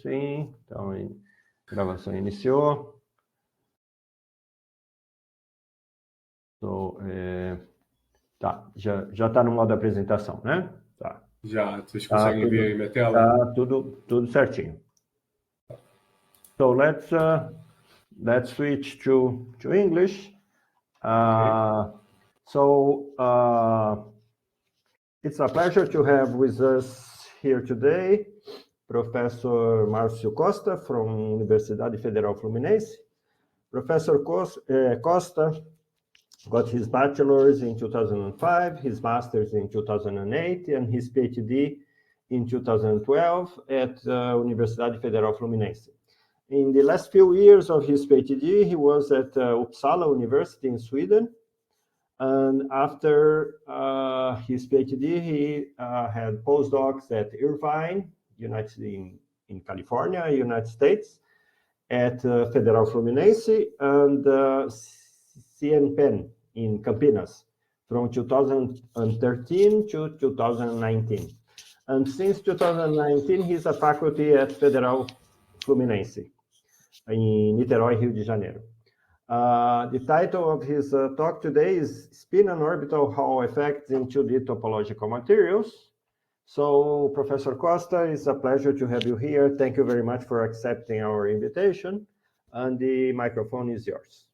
Sim, então a gravação iniciou. Tá, já está no modo apresentação, né? Tá. Já, vocês conseguem ver aí minha tela? Tá tudo certinho. So let's switch to English. It's a pleasure to have with us here today Professor Marcio Costa from Universidade Federal Fluminense. Professor Costa got his bachelor's in 2005, his master's in 2008, and his PhD in 2012 at Universidade Federal Fluminense. In the last few years of his PhD, he was at Uppsala University in Sweden. And after his PhD, he had postdocs at Irvine, in California, United States, at Federal Fluminense, and CNPEN in Campinas from 2013 to 2019. And since 2019, he's a faculty at Federal Fluminense in Niterói, Rio de Janeiro. The title of his talk today is Spin and Orbital Hall Effects into the Topological Materials. So, Professor Costa, it's a pleasure to have you here. Thank you very much for accepting our invitation. And the microphone is yours.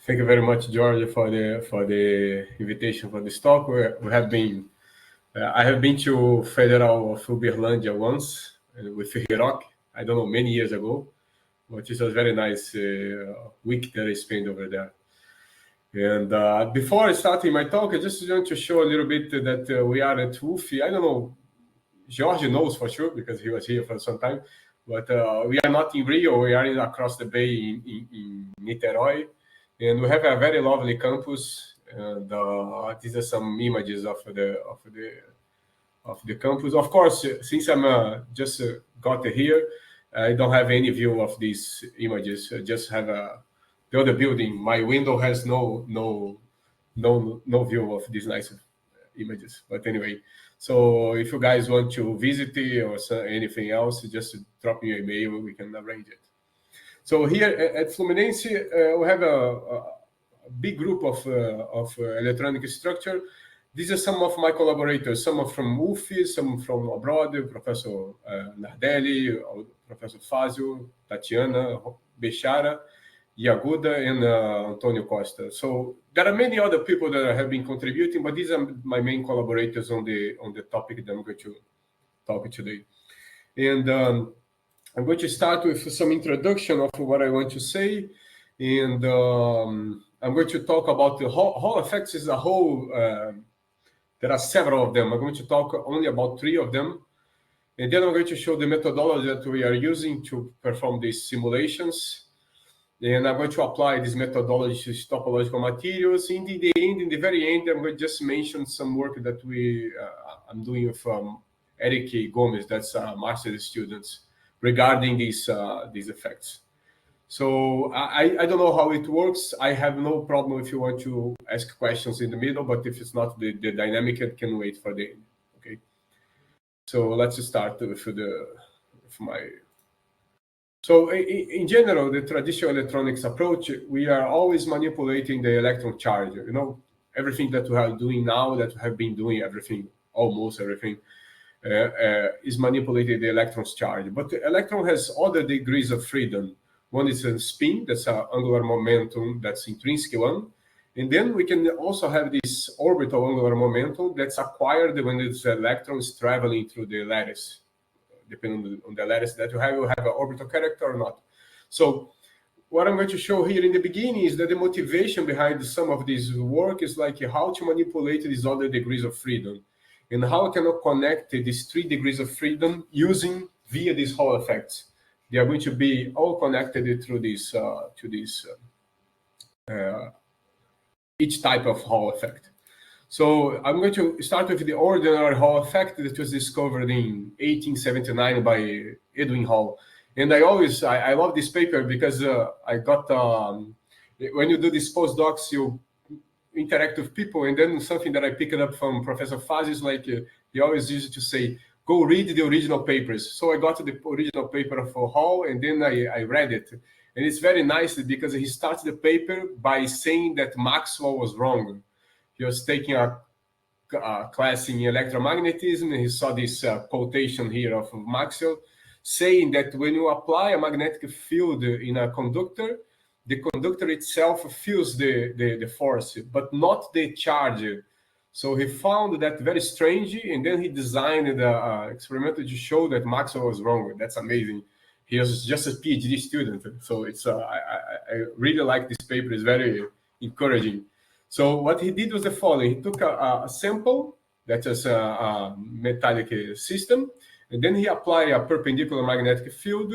Thank you very much, George, for the invitation for this talk. I have been to Federal of Uberlândia once with Hiroki, I don't know, many years ago, but it was a very nice week that I spent over there. And before starting my talk, I just want to show a little bit that we are at UFI. I don't know, George knows for sure because he was here for some time, but we are not in Rio, we are across the bay in Niterói. And we have a very lovely campus, and these are some images of the campus. Of course, since I'm just got here, I don't have any view of these images. I just have the other building. My window has no view of these nice images. But anyway, so if you guys want to visit it or anything else, just drop me an email. We can arrange it. So here at Fluminense, we have a big group of electronic structure. These are some of my collaborators. Some are from UFI, some from abroad, Professor Nardelli, Professor Fazio, Tatiana, Bechara, Iaguda, and Antonio Costa. So there are many other people that have been contributing, but these are my main collaborators on the topic that I'm going to talk today. And I'm going to start with some introduction of what I want to say, and I'm going to talk about the Hall effects as a whole. There are several of them. I'm going to talk only about 3 of them, and then I'm going to show the methodology that we are using to perform these simulations, and I'm going to apply this methodology to topological materials. In the very end, I'm going to just mention some work that I'm doing from Eric Gomez, that's master's students, regarding these effects. So I don't know how it works. I have no problem if you want to ask questions in the middle, but if it's not the dynamic, it can wait for the end. Okay. So let's start with my. So in general, the traditional electronics approach, we are always manipulating the electron charge. You know, everything that we are doing now, that we have been doing almost everything. Is manipulated the electron's charge. But the electron has other degrees of freedom. One is a spin, that's an angular momentum, that's intrinsic one. And then we can also have this orbital angular momentum that's acquired when this electron is traveling through the lattice. Depending on the lattice that you have an orbital character or not. So what I'm going to show here in the beginning is that the motivation behind some of this work is like how to manipulate these other degrees of freedom. And how I can connect these 3 degrees of freedom via these Hall effects. They are going to be all connected through this each type of Hall effect. So I'm going to start with the ordinary Hall effect that was discovered in 1879 by Edwin Hall. And I love this paper because I got when you do these postdocs, you interact with people, and then something that I picked up from Professor Faz is like he always used to say, go read the original papers. So I got the original paper for Hall, and then I read it. And it's very nice because he starts the paper by saying that Maxwell was wrong. He was taking a class in electromagnetism, and he saw this quotation here of Maxwell saying that when you apply a magnetic field in a conductor, the conductor itself feels the force, but not the charge. So he found that very strange, and then he designed the experiment to show that Maxwell was wrong. That's amazing. He was just a PhD student, so it's I really like this paper. It's very encouraging. So what he did was the following: he took a sample that is a metallic system, and then he applied a perpendicular magnetic field,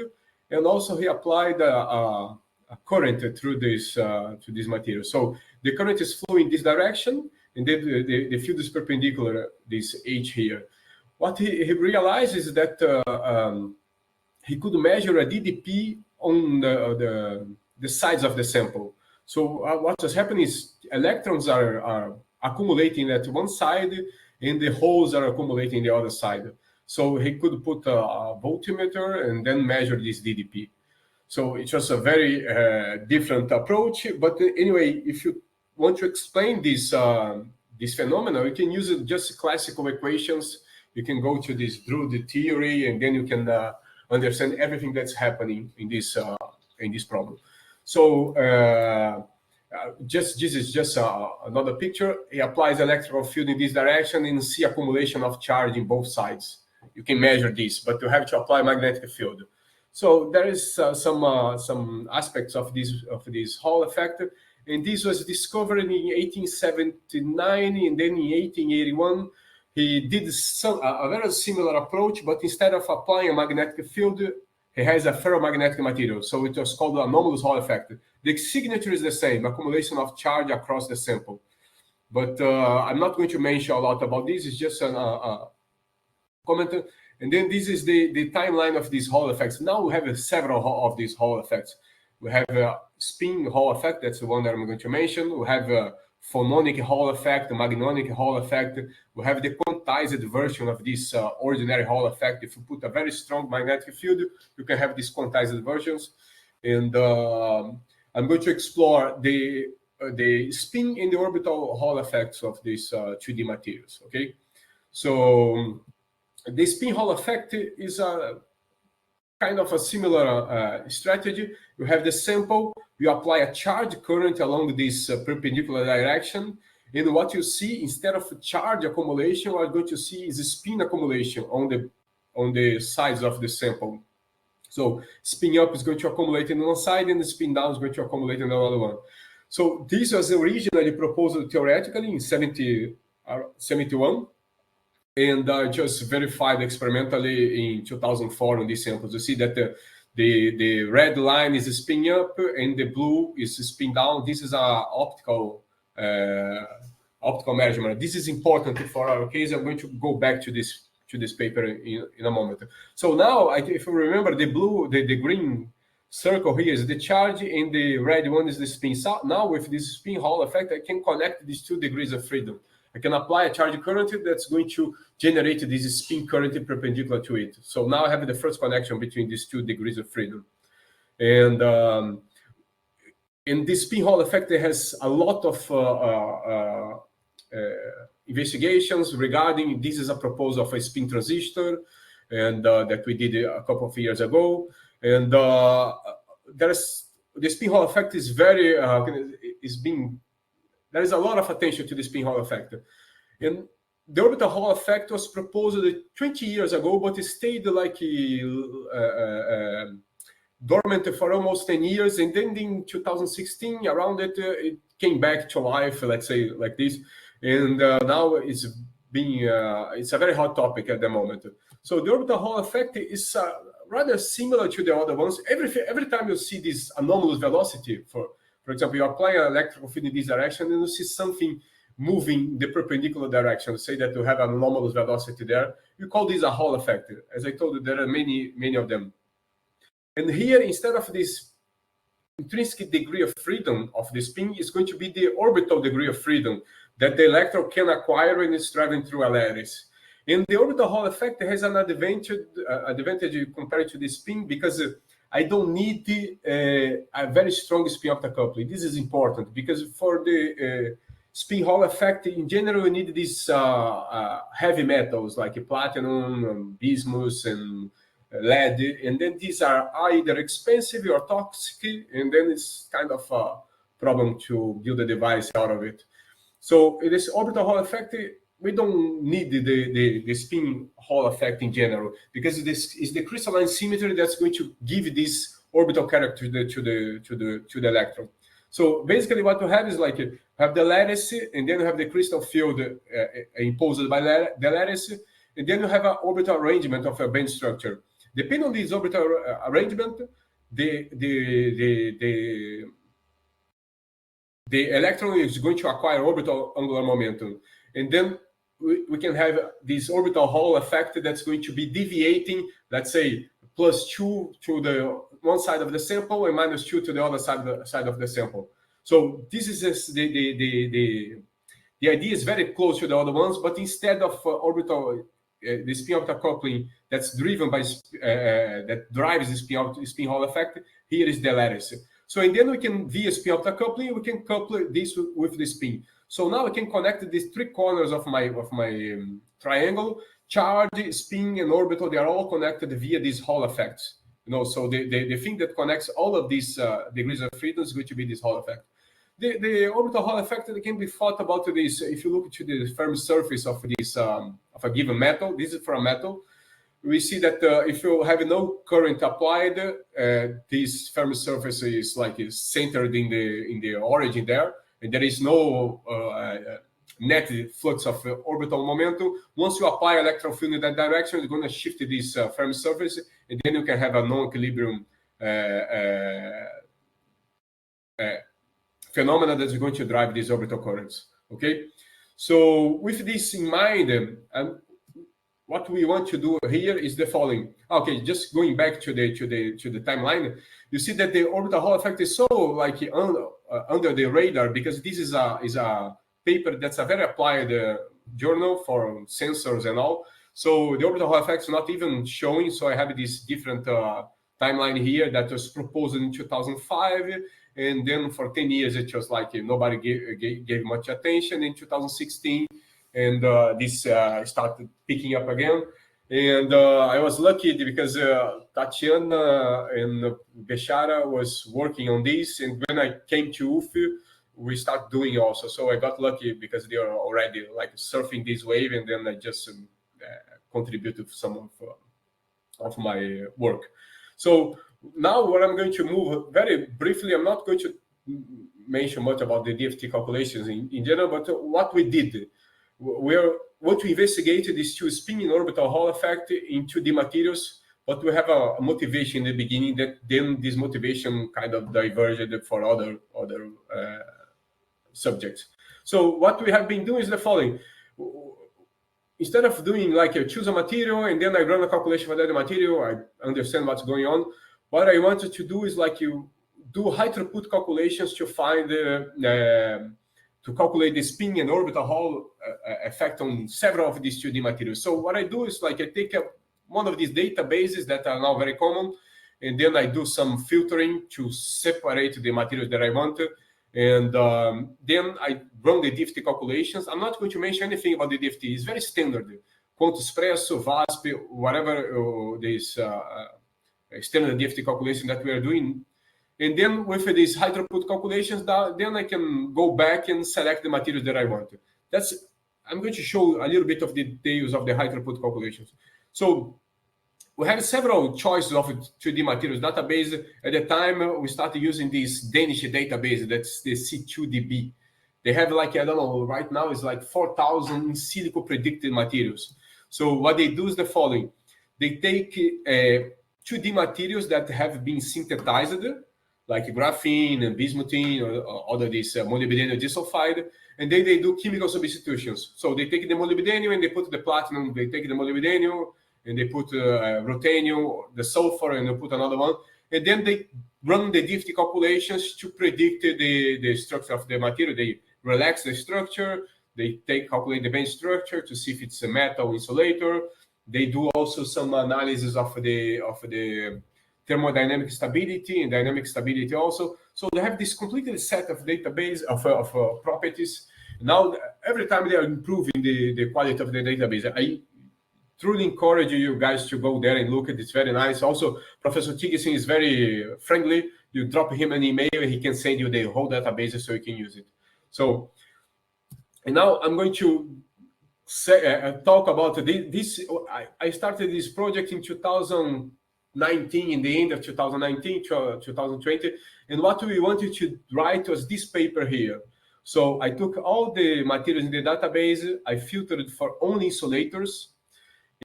and also he applied a current through this to this material. So the current is flowing in this direction, and then the field is perpendicular, this H here. What he realized is that he could measure a DDP on the sides of the sample. So what was happening is electrons are accumulating at one side, and the holes are accumulating the other side. So he could put a voltmeter and then measure this DDP. So it's just a very different approach. But anyway, if you want to explain this this phenomenon, you can use just classical equations. You can go to this Drude theory, and then you can understand everything that's happening in this problem. So this is just another picture. He applies electrical field in this direction and see accumulation of charge in both sides. You can measure this, but you have to apply magnetic field. So there is some aspects of this Hall effect, and this was discovered in 1879, and then in 1881 he did a very similar approach, but instead of applying a magnetic field, he has a ferromagnetic material. So it was called the anomalous Hall effect. The signature is the same, accumulation of charge across the sample. But I'm not going to mention a lot about this. It's just a comment. And then this is the timeline of these Hall effects. Now we have several of these Hall effects. We have a spin Hall effect. That's the one that I'm going to mention. We have a phononic Hall effect, a magnonic Hall effect. We have the quantized version of this ordinary Hall effect. If you put a very strong magnetic field, you can have these quantized versions. And I'm going to explore the spin and the orbital Hall effects of these 2D materials. Okay, so the spin Hall effect is a kind of a similar strategy. You have the sample, you apply a charge current along this perpendicular direction, and what you see, instead of charge accumulation, what you're going to see is a spin accumulation on the sides of the sample. So spin up is going to accumulate in one side, and the spin down is going to accumulate in another one. So this was originally proposed theoretically in 71, and just verified experimentally in 2004 on these samples. You see that the red line is a spin up and the blue is a spin down. This is an optical measurement. This is important for our case. I'm going to go back to this paper in a moment. So now, if you remember, the green circle here is the charge, and the red one is the spin. So now with this spin Hall effect, I can connect these 2 degrees of freedom. I can apply a charge current that's going to generate this spin current perpendicular to it. So now I have the first connection between these 2 degrees of freedom. And in this spin Hall effect, it has a lot of investigations regarding this is a proposal of a spin transistor, and that we did a couple of years ago. And there's the spin Hall effect is very there is a lot of attention to the spin Hall effect. And the orbital Hall effect was proposed 20 years ago, but it stayed like dormant for almost 10 years. And then in 2016, around it, it came back to life, let's say like this. And now it's a very hot topic at the moment. So the orbital Hall effect is rather similar to the other ones. Every time you see this anomalous velocity, for example, you apply an electrical field in this direction and you see something moving in the perpendicular direction, say that you have an anomalous velocity there, you call this a Hall effect. As I told you, there are many of them. And here, instead of this intrinsic degree of freedom of the spin, is going to be the orbital degree of freedom that the electron can acquire when it's traveling through a lattice. And the orbital Hall effect has an advantage compared to the spin, because I don't need a very strong spin-orbital coupling. This is important because for the spin Hall effect, in general, you need these heavy metals like platinum, bismuth, and lead. And then these are either expensive or toxic, and then it's kind of a problem to build a device out of it. So in this orbital Hall effect, we don't need the spin Hall effect in general, because this is the crystalline symmetry that's going to give this orbital character to the electron. So basically, what you have is like you have the lattice, and then you have the crystal field imposed by the lattice, and then you have an orbital arrangement of a band structure. Depending on this orbital arrangement, the electron is going to acquire orbital angular momentum, and then we can have this orbital Hall effect that's going to be deviating, let's say, +2 to the one side of the sample and -2 to the other side of the sample. So this is the idea is very close to the other ones, but instead of orbital, the spin-orbital coupling that's driven by that drives the spin Hall effect, here is the lattice. So and then we can, via spin-orbital coupling, we can couple this with the spin. So now I can connect these three corners of my triangle: charge, spin, and orbital. They are all connected via these Hall effects. So the thing that connects all of these degrees of freedom is going to be this Hall effect. The orbital Hall effect can be thought about this. If you look to the firm surface of this of a given metal, this is for a metal. We see that if you have no current applied, this firm surface is centered in the origin there, and there is no net flux of orbital momentum. Once you apply electron field in that direction, it's going to shift this firm surface, and then you can have a non-equilibrium phenomena that's going to drive these orbital currents. Okay, so with this in mind, what we want to do here is the following. Okay, just going back to the timeline, you see that the orbital Hall effect is so under the radar, because this is a paper that's a very applied journal for sensors and all. So the orbital Hall effect is not even showing. So I have this different timeline here that was proposed in 2005, and then for 10 years it was like nobody gave much attention. In 2016. And this started picking up again. And I was lucky because Tatiana and Bechara was working on this. And when I came to UF, we started doing also. So I got lucky because they are already surfing this wave. And then I just contributed some of my work. So now what I'm going to move very briefly, I'm not going to mention much about the DFT calculations in general, but what we did. What we investigated is to spin in orbital Hall effect in 2D materials, but we have a motivation in the beginning that then this motivation kind of diverged for other subjects. So what we have been doing is the following. Instead of doing I choose a material and then I run a calculation for that material, I understand what's going on. What I wanted to do is you do high throughput calculations to find to calculate the spin and orbital Hall effect on several of these 2D materials. So what I do is I take one of these databases that are now very common, and then I do some filtering to separate the materials that I want. And then I run the DFT calculations. I'm not going to mention anything about the DFT. It's very standard. Quanto espresso, VASP, whatever this standard DFT calculation that we are doing. And then with these high throughput calculations, then I can go back and select the materials that I want. I'm going to show a little bit of the details of the high throughput calculations. So we have several choices of 2D materials database. At the time, we started using this Danish database, that's the C2DB. They have I don't know, right now it's 4,000 in silico predicted materials. So what they do is the following. They take 2D materials that have been synthesized, like graphene and bismuthine or other these molybdenum disulfide, and then they do chemical substitutions. So they take the molybdenum and they put the platinum, they take the molybdenum and they put ruthenium, the sulfur, and they put another one. And then they run the DFT calculations to predict the structure of the material. They relax the structure, They calculate the band structure to see if it's a metal insulator. They do also some analysis of the thermodynamic stability and dynamic stability also. So they have this completely set of database of properties. Now, every time they are improving the quality of the database. I truly encourage you guys to go there and look at it. It's very nice. Also, Professor Tiggeson is very friendly. You drop him an email, he can send you the whole database so you can use it. So, and now I'm going to talk about this. I started this project in 2019, in the end of 2019, 2020, and what we wanted to write was this paper here. So I took all the materials in the database, I filtered it for only insulators,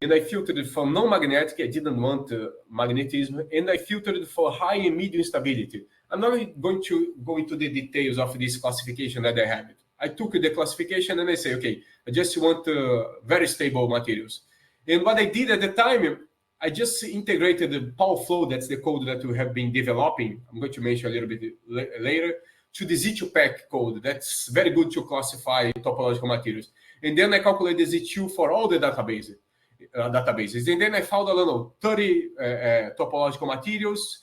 and I filtered it for non-magnetic. I didn't want magnetism, and I filtered it for high and medium stability. I'm not going to go into the details of this classification that I have. I took the classification and I say, okay, I just want very stable materials. And what I did at the time, I just integrated the Power Flow, that's the code that we have been developing. I'm going to mention a little bit later, to the Z2PAC code. That's very good to classify topological materials. And then I calculate the Z2 for all the databases. And then I found, I don't know, 30 topological materials.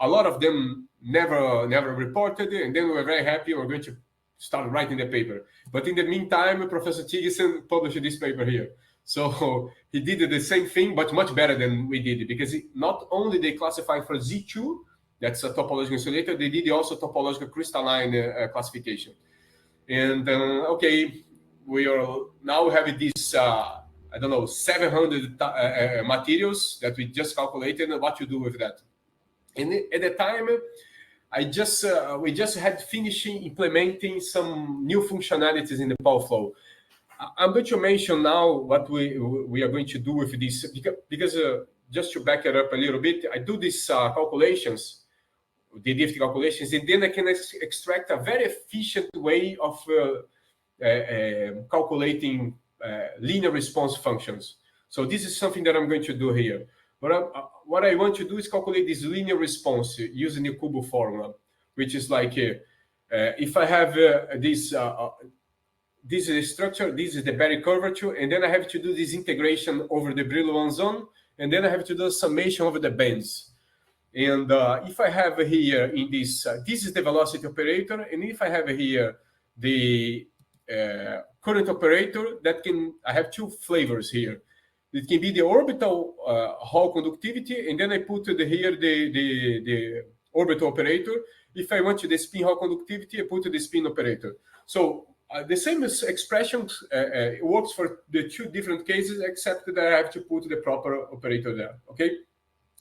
A lot of them never reported, and then we were very happy. We're going to start writing the paper. But in the meantime, Professor Tiggeson published this paper here. So he did the same thing, but much better than we did, because not only they classified for Z2, that's a topological insulator, they did also topological crystalline classification. And okay, we are now having this, I don't know, 700 materials that we just calculated, and what to do with that. And at the time, we just had finishing implementing some new functionalities in the Power Flow. I'm going to mention now what we are going to do with this, because just to back it up a little bit, I do these calculations, the DFT calculations, and then I can extract a very efficient way of calculating linear response functions. So this is something that I'm going to do here. But what I want to do is calculate this linear response using the Kubo formula, which is like if I have this is the structure, this is the Berry curvature, and then I have to do this integration over the Brillouin zone, and then I have to do a summation over the bands. And if I have here in this, this is the velocity operator, and if I have here the current operator, I have two flavors here. It can be the orbital Hall conductivity, and then I put here the orbital operator. If I want to the spin Hall conductivity, I put the spin operator. So the same expression works for the two different cases, except that I have to put the proper operator there. Okay.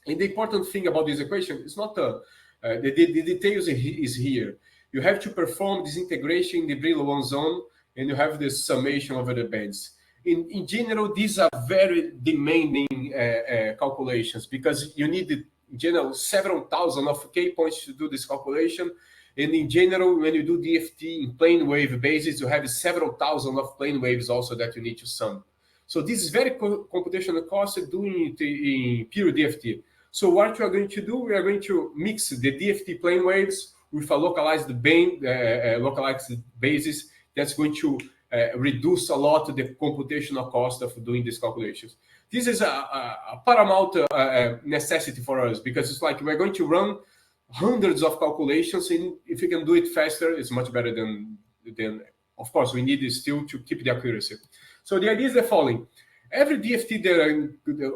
And the important thing about this equation is not the details is here. You have to perform this integration in the Brillouin zone, and you have the summation over the bands. In general, these are very demanding calculations, because you need, in general, several thousand of K points to do this calculation. And in general, when you do DFT in plane wave basis, you have several thousand of plane waves also that you need to sum. So this is very computational cost doing it in pure DFT. So what we are going to do, we are going to mix the DFT plane waves with a localized band, localized basis. That's going to reduce a lot the computational cost of doing these calculations. This is a paramount necessity for us, because it's like we're going to run hundreds of calculations, and if you can do it faster, it's much better than of course, we need still to keep the accuracy. So the idea is the following. Every DFT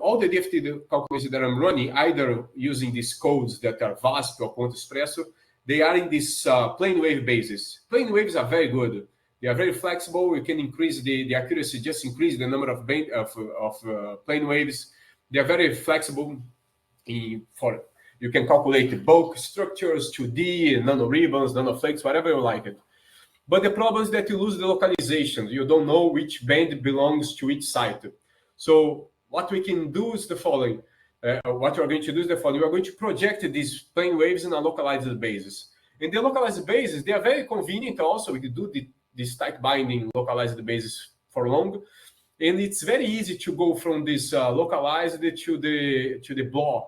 all the DFT calculations that I'm running, either using these codes that are VASP or Quantum Espresso, they are in this plane wave basis. Plane waves are very good. They are very flexible. You can increase the accuracy, just increase the number of plane waves. They are very flexible. You can calculate bulk structures, 2D, nanoribbons, nanoflakes, whatever you like it. But the problem is that you lose the localization. You don't know which band belongs to each site. So what we can do is the following. What we're going to do is the following. We're going to project these plane waves in a localized basis. And the localized basis, they are very convenient also. We can do this tight binding localized basis for long. And it's very easy to go from this localized to the BLAW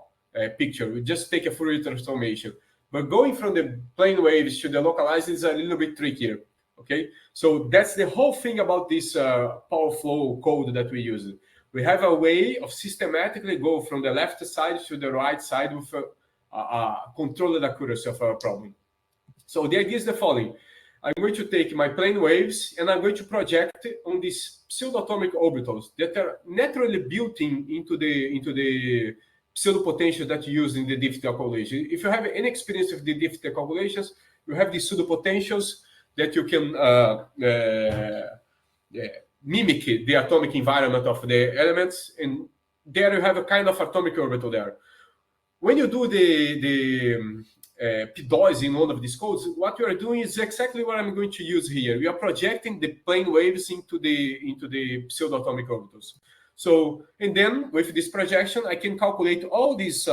picture. We just take a Fourier transformation. But going from the plane waves to the localized is a little bit trickier. Okay, so that's the whole thing about this power flow code that we use. We have a way of systematically go from the left side to the right side with a controlled accuracy of our problem. So the idea is the following. I'm going to take my plane waves and I'm going to project on these pseudo-atomic orbitals that are naturally built into the pseudo potentials that you use in the differential calculation. If you have any experience with the differential calculations, you have these pseudo potentials that you can mimic the atomic environment of the elements, and there you have a kind of atomic orbital there. When you do the PDOs in one of these codes, what you are doing is exactly what I'm going to use here. We are projecting the plane waves into the pseudo-atomic orbitals. So, and then with this projection, I can calculate all these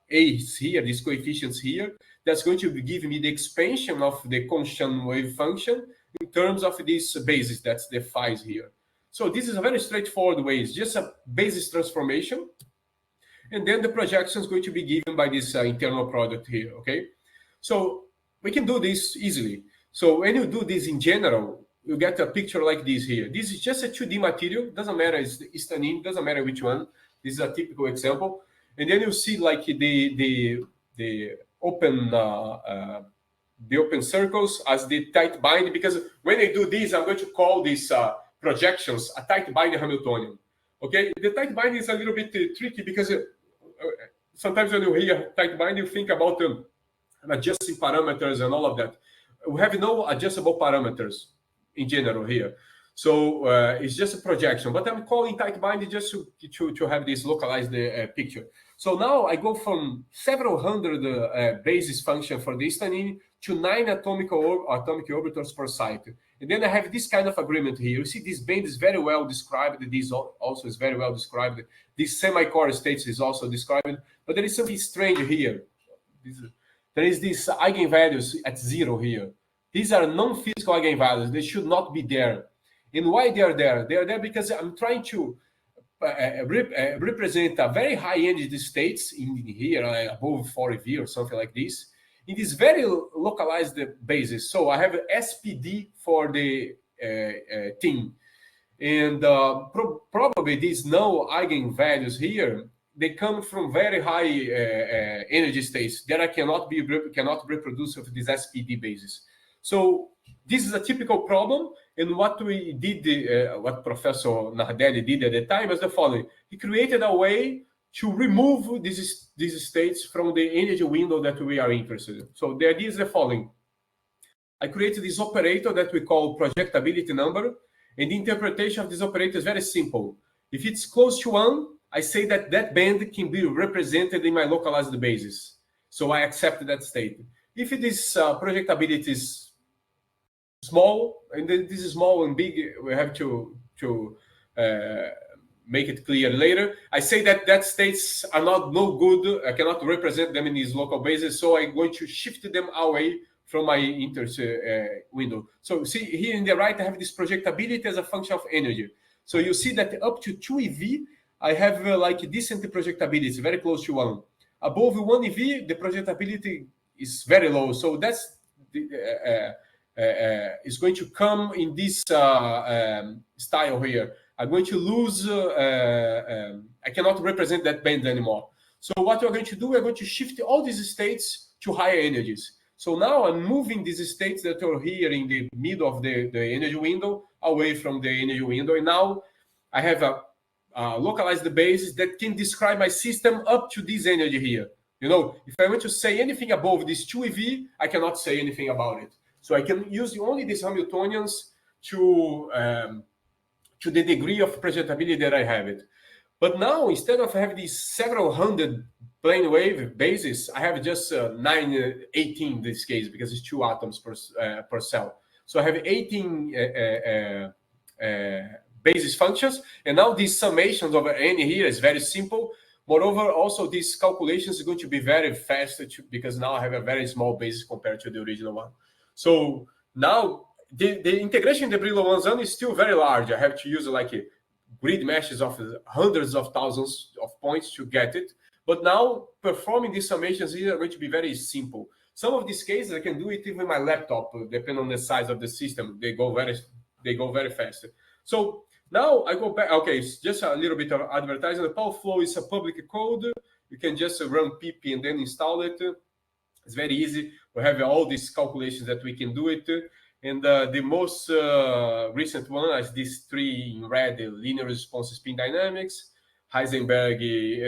A's here, these coefficients here. That's going to give me the expansion of the constant wave function in terms of these bases, that's the phi's here. So this is a very straightforward way. It's just a basis transformation. And then the projection is going to be given by this internal product here, okay? So we can do this easily. So when you do this in general, you get a picture like this here. This is just a 2D material. Doesn't matter, it's stanine, doesn't matter which one. This is a typical example. And then you see like the open circles as the tight bind, because when I do this, I'm going to call these projections a tight bind Hamiltonian. Okay, the tight bind is a little bit tricky because sometimes when you hear tight bind, you think about adjusting parameters and all of that. We have no adjustable parameters in general here. So it's just a projection, but I'm calling tight bind just to have this localized picture. So now I go from several hundred basis function for the stanine to 9 atomic orbitals per site. And then I have this kind of agreement here. You see this band is very well described. This also is very well described. This semi-core states is also described. But there is something strange here. There is these eigenvalues at 0 here. These are non-physical eigenvalues. They should not be there. And why they are there? They are there because I'm trying to represent a very high energy states in here, above 40V or something like this, in this very localized basis. So I have SPD for the thing. And probably these no eigenvalues here, they come from very high energy states that I cannot reproduce with this SPD basis. So this is a typical problem. And what we did, what Professor Nardelli did at the time was the following. He created a way to remove these states from the energy window that we are interested in. So the idea is the following. I created this operator that we call projectability number. And the interpretation of this operator is very simple. If it's close to 1, I say that that band can be represented in my localized basis. So I accept that state. If it is projectability is small, and this is small and big, we have to make it clear later. I say that states are no good. I cannot represent them in these local bases, so I'm going to shift them away from my interest window. So see here in the right, I have this projectability as a function of energy. So you see that up to 2 eV, I have like decent projectability, very close to 1. Above 1 eV, the projectability is very low. So that's is going to come in this style here. I'm going to lose, I cannot represent that band anymore. So what we're going to do, we're going to shift all these states to higher energies. So now I'm moving these states that are here in the middle of the energy window away from the energy window. And now I have a localized basis that can describe my system up to this energy here. You know, if I want to say anything above this 2 eV, I cannot say anything about it. So I can use only these Hamiltonians to the degree of projectability that I have it. But now, instead of having these several hundred plane wave bases, I have just 18 in this case, because it's 2 atoms per cell. So I have 18 basis functions. And now these summations over n here is very simple. Moreover, also these calculations are going to be very fast because now I have a very small basis compared to the original one. So now the integration in the Brillouin is still very large. I have to use like a grid meshes of hundreds of thousands of points to get it. But now performing these summations here are going to be very simple. Some of these cases I can do it even with my laptop, depending on the size of the system. They go very fast. So now I go back. Okay, it's just a little bit of advertising. The PowerFlow is a public code. You can just run pip and then install it. It's very easy. We have all these calculations that we can do it. And the most recent one is these three in red: linear response spin dynamics, Heisenberg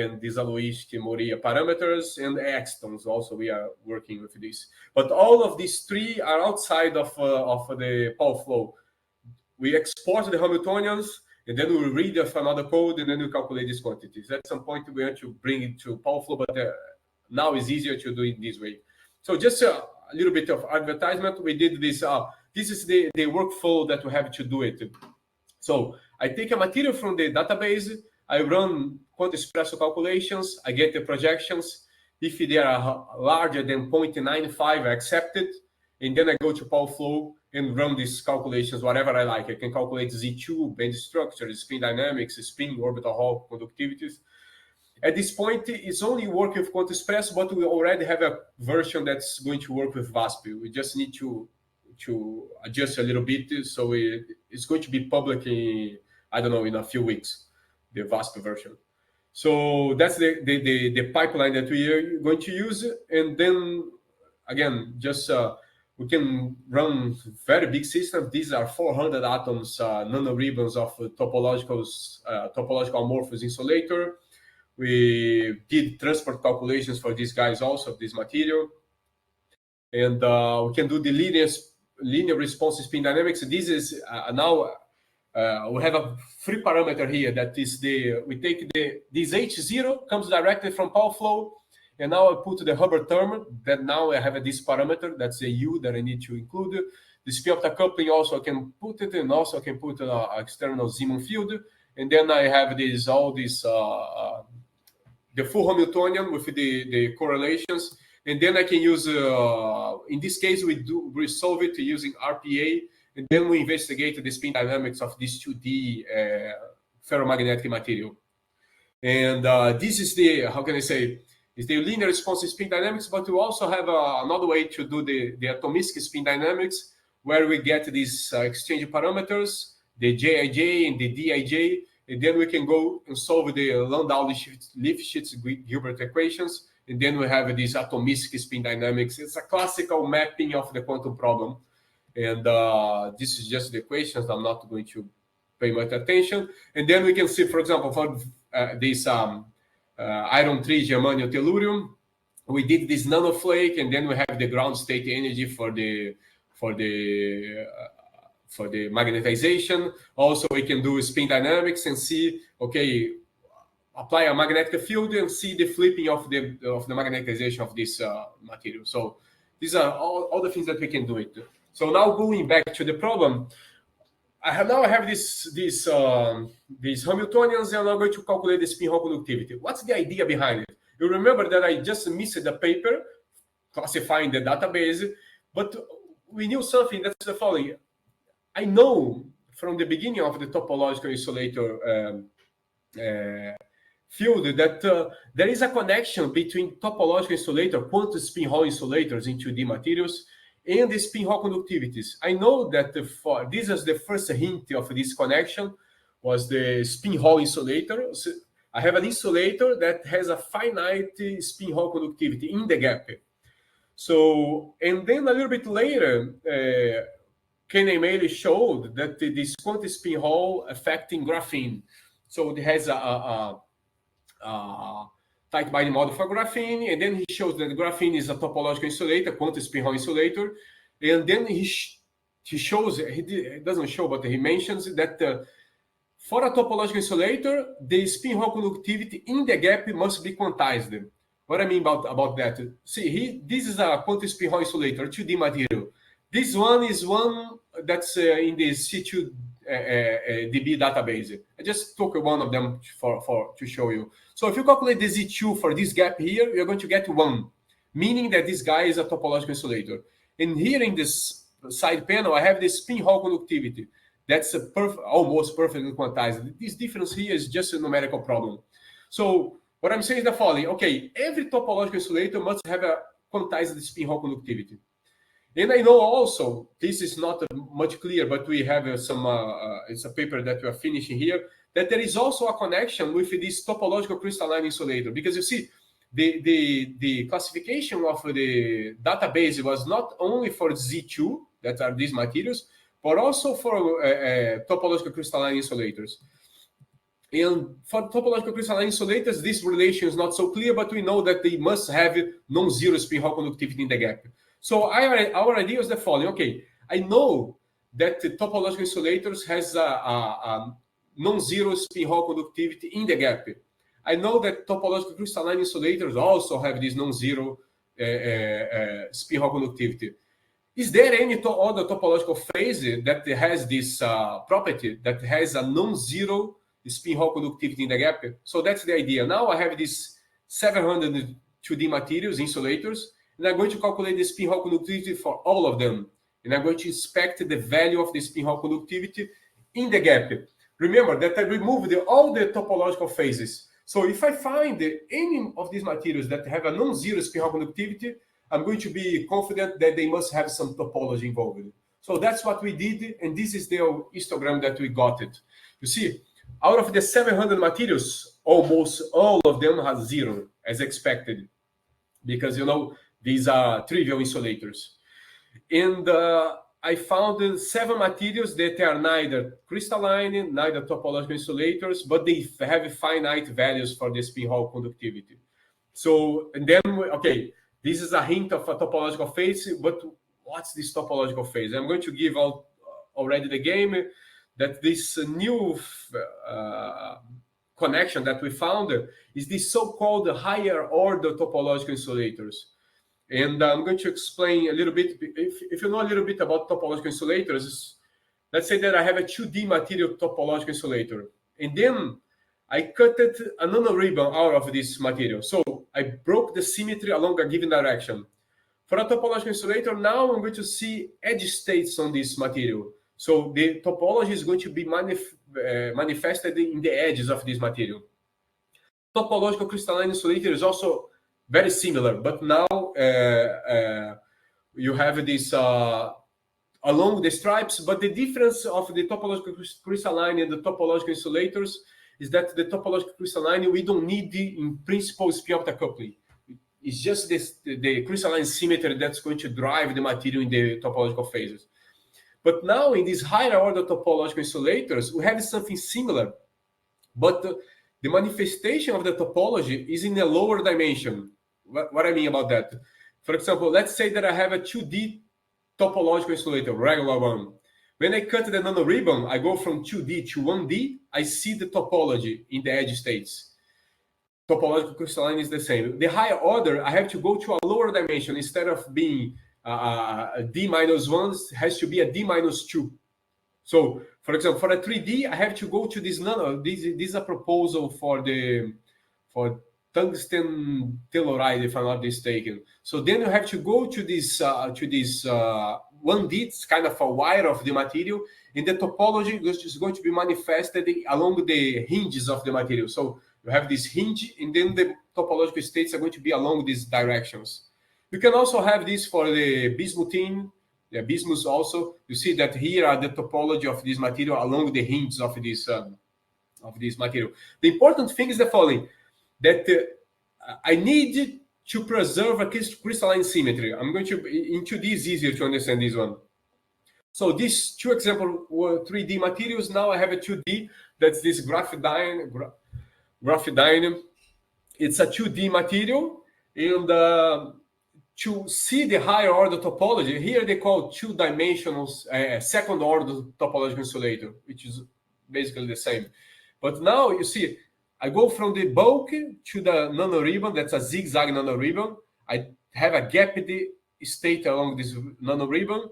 and Dzaloisky-Moria parameters, and extons. Also, we are working with this. But all of these three are outside of the PowerFlow. We export the Hamiltonians, and then we read of another code, and then we calculate these quantities. At some point, we want to bring it to PowerFlow, but now it's easier to do it this way. So just a little bit of advertisement. We did this. This is the workflow that we have to do it. So I take a material from the database. I run quantum espresso calculations. I get the projections. If they are larger than 0.95, I accept it. And then I go to PowerFlow and run these calculations, whatever I like. I can calculate Z2, band structure, spin dynamics, spin orbital Hall conductivities. At this point, it's only working with Quantum Express, but we already have a version that's going to work with VASP. We just need to adjust a little bit. So it's going to be public in, I don't know, in a few weeks, the VASP version. So that's the pipeline that we are going to use. And then, again, just we can run very big systems. These are 400 atoms, nanoribbons of topological amorphous insulator. We did transport calculations for these guys also, this material. And we can do the linear response spin dynamics. This is now we have a free parameter here that is we take this H0 comes directly from PowerFlow. And now I put the Hubbard term that now I have this parameter. That's a U that I need to include. The spin optic coupling also I can put it, and also I can put an external Zeeman field. And then I have the full Hamiltonian with the correlations. And then I can use, in this case, we solve it using RPA. And then we investigate the spin dynamics of this 2D ferromagnetic material. And this is how can I say, is the linear response spin dynamics, but we also have another way to do the atomistic spin dynamics, where we get these exchange parameters, the Jij and the Dij, and then we can go and solve the Landau-Lifshitz-Gilbert equations, and then we have this atomistic spin dynamics. It's a classical mapping of the quantum problem, and this is just the equations. I'm not going to pay much attention. And then we can see, for example, for this iron 3 germanium tellurium, we did this nanoflake, and then we have the ground state energy for the magnetization. Also, we can do spin dynamics and see, okay, apply a magnetic field and see the flipping of the magnetization of this material. So these are all the things that we can do it. So now going back to the problem, I have these Hamiltonians, and I'm going to calculate the spin Hall conductivity. What's the idea behind it? You remember that I just missed the paper classifying the database, but we knew something. That's the following. I know from the beginning of the topological insulator field that there is a connection between topological insulator, quantum spin Hall insulators in 2D materials, and the spin Hall conductivities. I know that this is the first hint of this connection was the spin Hall insulator. So I have an insulator that has a finite spin Hall conductivity in the gap. So, and then a little bit later, Ken and Meili showed that this quantum spin Hall affecting graphene. So it has a tight binding model for graphene, and then he shows that graphene is a topological insulator, quantum spin Hall insulator, and then he shows, he doesn't show, but he mentions that for a topological insulator, the spin Hall conductivity in the gap must be quantized. What I mean about that? See, this is a quantum spin Hall insulator, 2D material. This one is one that's in the C2 DB database. I just took one of them to show you. So if you calculate the Z2 for this gap here, you're going to get 1, meaning that this guy is a topological insulator. And here in this side panel, I have the spin Hall conductivity. That's almost perfectly quantized. This difference here is just a numerical problem. So what I'm saying is the following. Okay, every topological insulator must have a quantize the spin Hall conductivity. And I know also, this is not much clear, but we have some, it's a paper that we are finishing here, that there is also a connection with this topological crystalline insulator. Because you see, the classification of the database was not only for Z2, that are these materials, but also for topological crystalline insulators. And for topological crystalline insulators, this relation is not so clear, but we know that they must have non-zero spin Hall conductivity in the gap. So our idea is the following. Okay, I know that the topological insulators has a non-zero spin Hall conductivity in the gap. I know that topological crystalline insulators also have this non-zero spin Hall conductivity. Is there any other topological phase that has this property that has a non-zero spin Hall conductivity in the gap? So that's the idea. Now I have these 700 2D materials, insulators, and I'm going to calculate the spin Hall conductivity for all of them. And I'm going to inspect the value of the spin Hall conductivity in the gap. Remember that I removed all the topological phases. So if I find any of these materials that have a non-zero spin Hall conductivity, I'm going to be confident that they must have some topology involved. So that's what we did, and this is the histogram that we got it. You see, out of the 700 materials, almost all of them have zero, as expected, because, you know, these are trivial insulators. And I found 7 materials that are neither crystalline, neither topological insulators, but they have finite values for the spin Hall conductivity. So, and then, okay, this is a hint of a topological phase, but what's this topological phase? I'm going to give out already the game that this new connection that we found is this so-called higher order topological insulators. And I'm going to explain a little bit. If you know a little bit about topological insulators, let's say that I have a 2D material topological insulator, and then I cut a nanoribbon out of this material. So I broke the symmetry along a given direction. For a topological insulator, now I'm going to see edge states on this material. So the topology is going to be manifested in the edges of this material. Topological crystalline insulator is also very similar, but now you have this along the stripes, but the difference of the topological crystalline and the topological insulators is that the topological crystalline, we don't need in principle spin-orbital coupling. It's just the crystalline symmetry that's going to drive the material in the topological phases. But now in these higher order topological insulators, we have something similar, but the manifestation of the topology is in a lower dimension. What I mean about that? For example, let's say that I have a 2D topological insulator, regular one. When I cut the nanoribbon, I go from 2D to 1D, I see the topology in the edge states. Topological crystalline is the same. The higher order, I have to go to a lower dimension. Instead of being a D-1, it has to be a D-2. So, for example, for a 3D, I have to go to this nano. This is a proposal for tungsten telluride, if I'm not mistaken. So then you have to go to this 1D. It's kind of a wire of the material, and the topology is going to be manifested along the hinges of the material. So you have this hinge, and then the topological states are going to be along these directions. You can also have this for the bismuthine, the bismuth also. You see that here are the topology of this material along the hinges of this material. The important thing is the following, that I need to preserve a crystalline symmetry. I'm going to, into this, easier to understand this one. So these 2 examples were 3D materials. Now I have a 2D, that's this graphidine. It's a 2D material, and to see the higher order topology, here they call 2-dimensional second order topological insulator, which is basically the same. But now you see, I go from the bulk to the nanoribbon, that's a zigzag nanoribbon. I have a gapped state along this nanoribbon,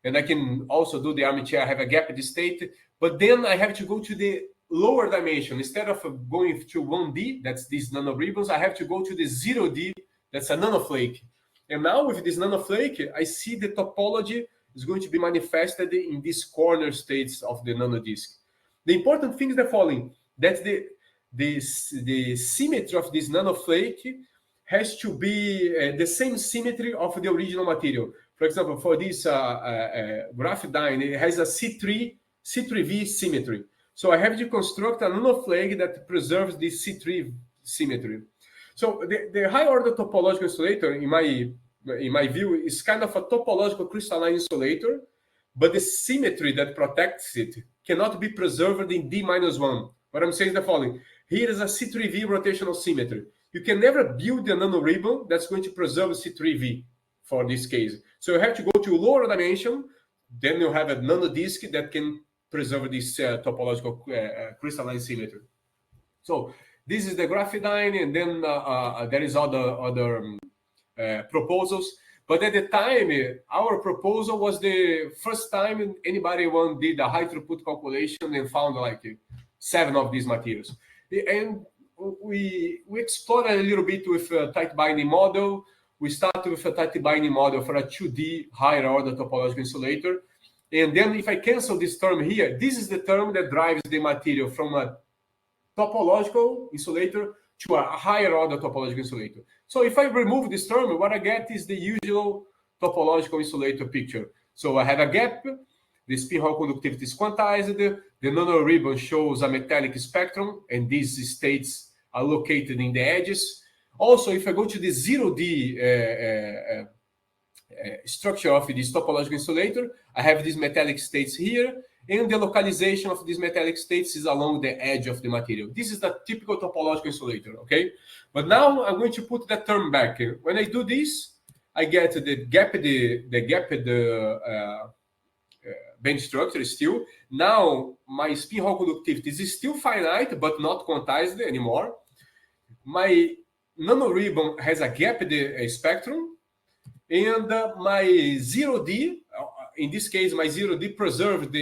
and I can also do the armature, I have a gapped state, but then I have to go to the lower dimension. Instead of going to 1D, that's these nanoribbons, I have to go to the 0D, that's a nanoflake. And now with this nanoflake, I see the topology is going to be manifested in these corner states of the nanodisk. The important thing is the following, that the symmetry of this nanoflake has to be the same symmetry of the original material. For example, for this graphene, it has a C3V symmetry. So I have to construct a nanoflake that preserves this C3 symmetry. So the high order topological insulator, in my view, is kind of a topological crystalline insulator, but the symmetry that protects it cannot be preserved in D-1. What I'm saying is the following. Here is a C3V rotational symmetry. You can never build a nanoribbon that's going to preserve C3V for this case. So you have to go to lower dimension, then you have a nanodisk that can preserve this topological crystalline symmetry. So this is the graphene, and then there is other proposals. But at the time, our proposal was the first time anybody did a high throughput calculation and found like 7 of these materials. And we explored a little bit with a tight binding model. We started with a tight binding model for a 2D higher order topological insulator. And then if I cancel this term here, this is the term that drives the material from a topological insulator to a higher order topological insulator. So if I remove this term, what I get is the usual topological insulator picture. So I have a gap, the spin Hall conductivity is quantized, the nanoribbon shows a metallic spectrum, and these states are located in the edges. Also, if I go to the 0D structure of this topological insulator, I have these metallic states here, and the localization of these metallic states is along the edge of the material. This is the typical topological insulator, okay? But now I'm going to put that term back. When I do this, I get the band structure still. Now my spin Hall conductivity is still finite, but not quantized anymore. My nanoribbon has a gapped spectrum, and my 0D, in this case, my 0D preserved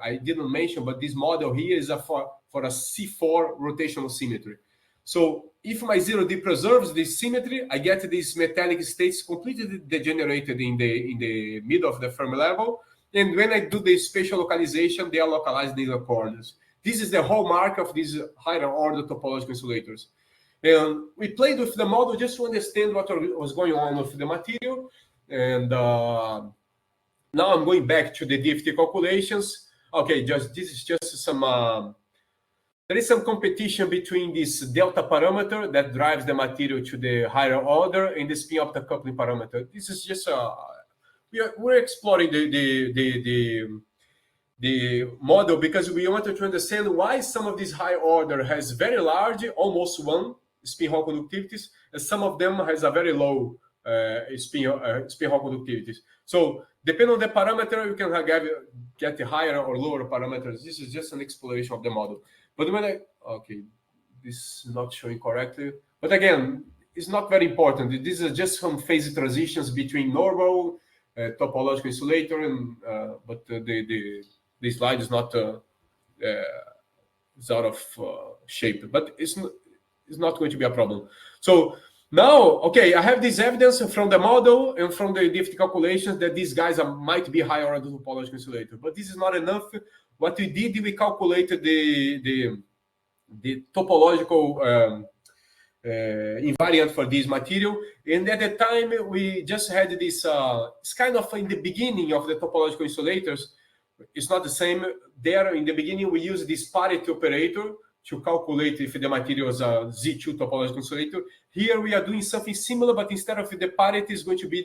I didn't mention, but this model here is for a C4 rotational symmetry. So if my 0D preserves this symmetry, I get these metallic states completely degenerated in the middle of the Fermi level. And when I do the spatial localization, they are localized in the corners. This is the hallmark of these higher order topological insulators. And we played with the model just to understand what was going on with the material. And now I'm going back to the DFT calculations. Okay, this is just some. There is some competition between this delta parameter that drives the material to the higher order and the spin optocoupling parameter. This is just we're exploring the model because we wanted to understand why some of this high order has very large, almost 1 spin Hall conductivities, and some of them has a very low spin Hall conductivities. So depending on the parameter, you can get the higher or lower parameters. This is just an exploration of the model. But when this is not showing correctly. But again, it's not very important. These are just some phase transitions between normal topological insulator and but the slide is not is out of shape. But it's not going to be a problem. So now, okay, I have this evidence from the model and from the DFT calculations that these guys might be higher order topological insulator. But this is not enough. What we did, we calculated the topological invariant for this material. And at the time, we just had this, it's kind of in the beginning of the topological insulators. It's not the same. There, in the beginning, we used this parity operator to calculate if the material is a Z2 topological insulator. Here, we are doing something similar, but instead of the parity, it's going to be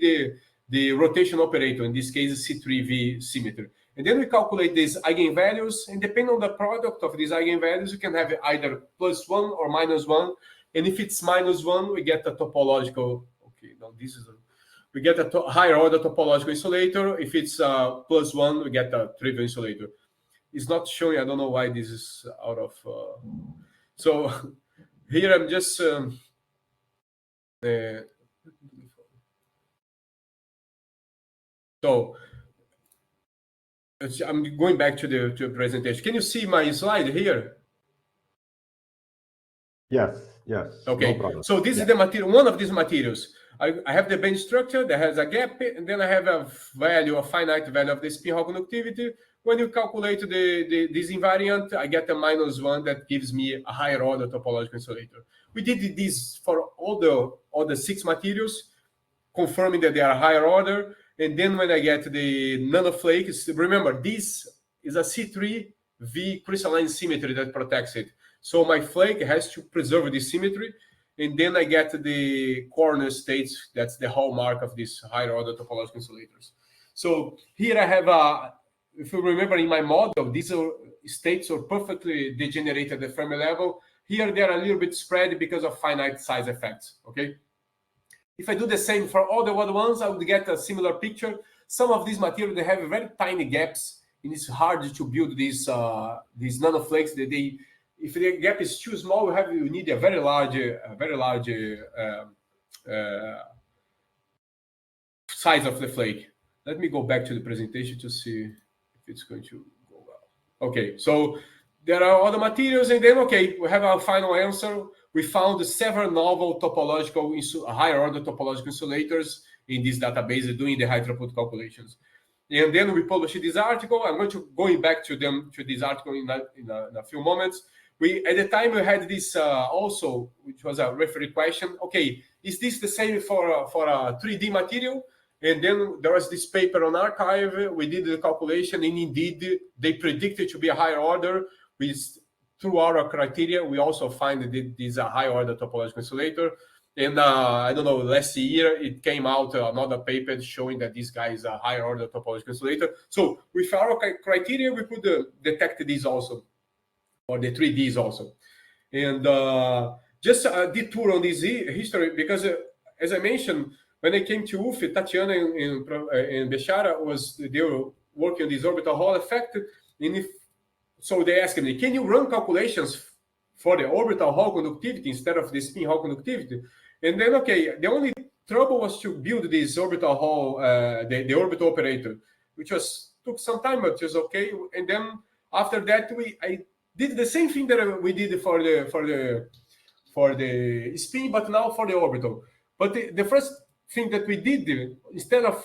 the rotation operator, in this case, C3V symmetry. And then we calculate these eigenvalues, and depending on the product of these eigenvalues, you can have either +1 or -1. And if it's -1, we get a topological. Okay, now this is we get a higher order topological insulator. If it's +1, we get a trivial insulator. It's not showing. I don't know why this is out of. So here I'm just. So I'm going back to the presentation. Can you see my slide here? Yes. Okay. No problem. So this is the material, one of these materials. I have the band structure that has a gap, and then I have a finite value of the spin Hall conductivity. When you calculate this invariant, I get a -1 that gives me a higher order topological insulator. We did this for all the 6 materials, confirming that they are higher order. And then when I get the nanoflakes, remember, this is a C3V crystalline symmetry that protects it. So my flake has to preserve this symmetry. And then I get the corner states. That's the hallmark of these higher order topological insulators. So here I have if you remember in my model, these states are perfectly degenerated at the Fermi level. Here they are a little bit spread because of finite size effects, okay? If I do the same for all the other ones, I would get a similar picture. Some of these materials, they have very tiny gaps, and it's hard to build these nanoflakes. If the gap is too small, you need a very large size of the flake. Let me go back to the presentation to see if it's going to go well. Okay, so there are other materials, and then, okay, we have our final answer. We found several novel higher order topological insulators in this database doing the high throughput calculations. And then we published this article. I'm going to going back to this article in a few moments. At the time we had this also, which was a referee question. Okay, is this the same for a 3D material? And then there was this paper on arXiv. We did the calculation, and indeed they predicted to be a higher order. Through our criteria, we also find that this is a high order topological insulator. And I don't know, last year it came out another paper showing that this guy is a higher order topological insulator. So with our criteria, we could detect these also, or the 3Ds also. And just a detour on this history, because as I mentioned, when I came to UF, Tatiana and Bechara they were working on this orbital Hall effect. And so they asked me, can you run calculations for the orbital Hall conductivity instead of the spin Hall conductivity? And then, okay, the only trouble was to build this orbital Hall, the orbital operator, which took some time, but it was okay. And then after that, I did the same thing that we did for the spin, but now for the orbital. But the first thing that we did, instead of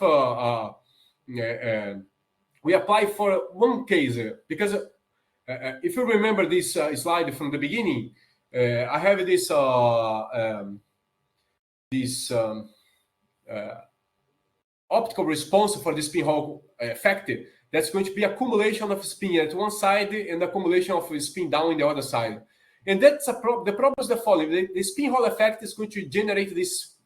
we applied for one case, because if you remember this slide from the beginning, I have this optical response for the spin Hall effect. That's going to be accumulation of spin at one side and accumulation of spin down in the other side. And that's the problem is the following: the spin Hall effect is going to generate this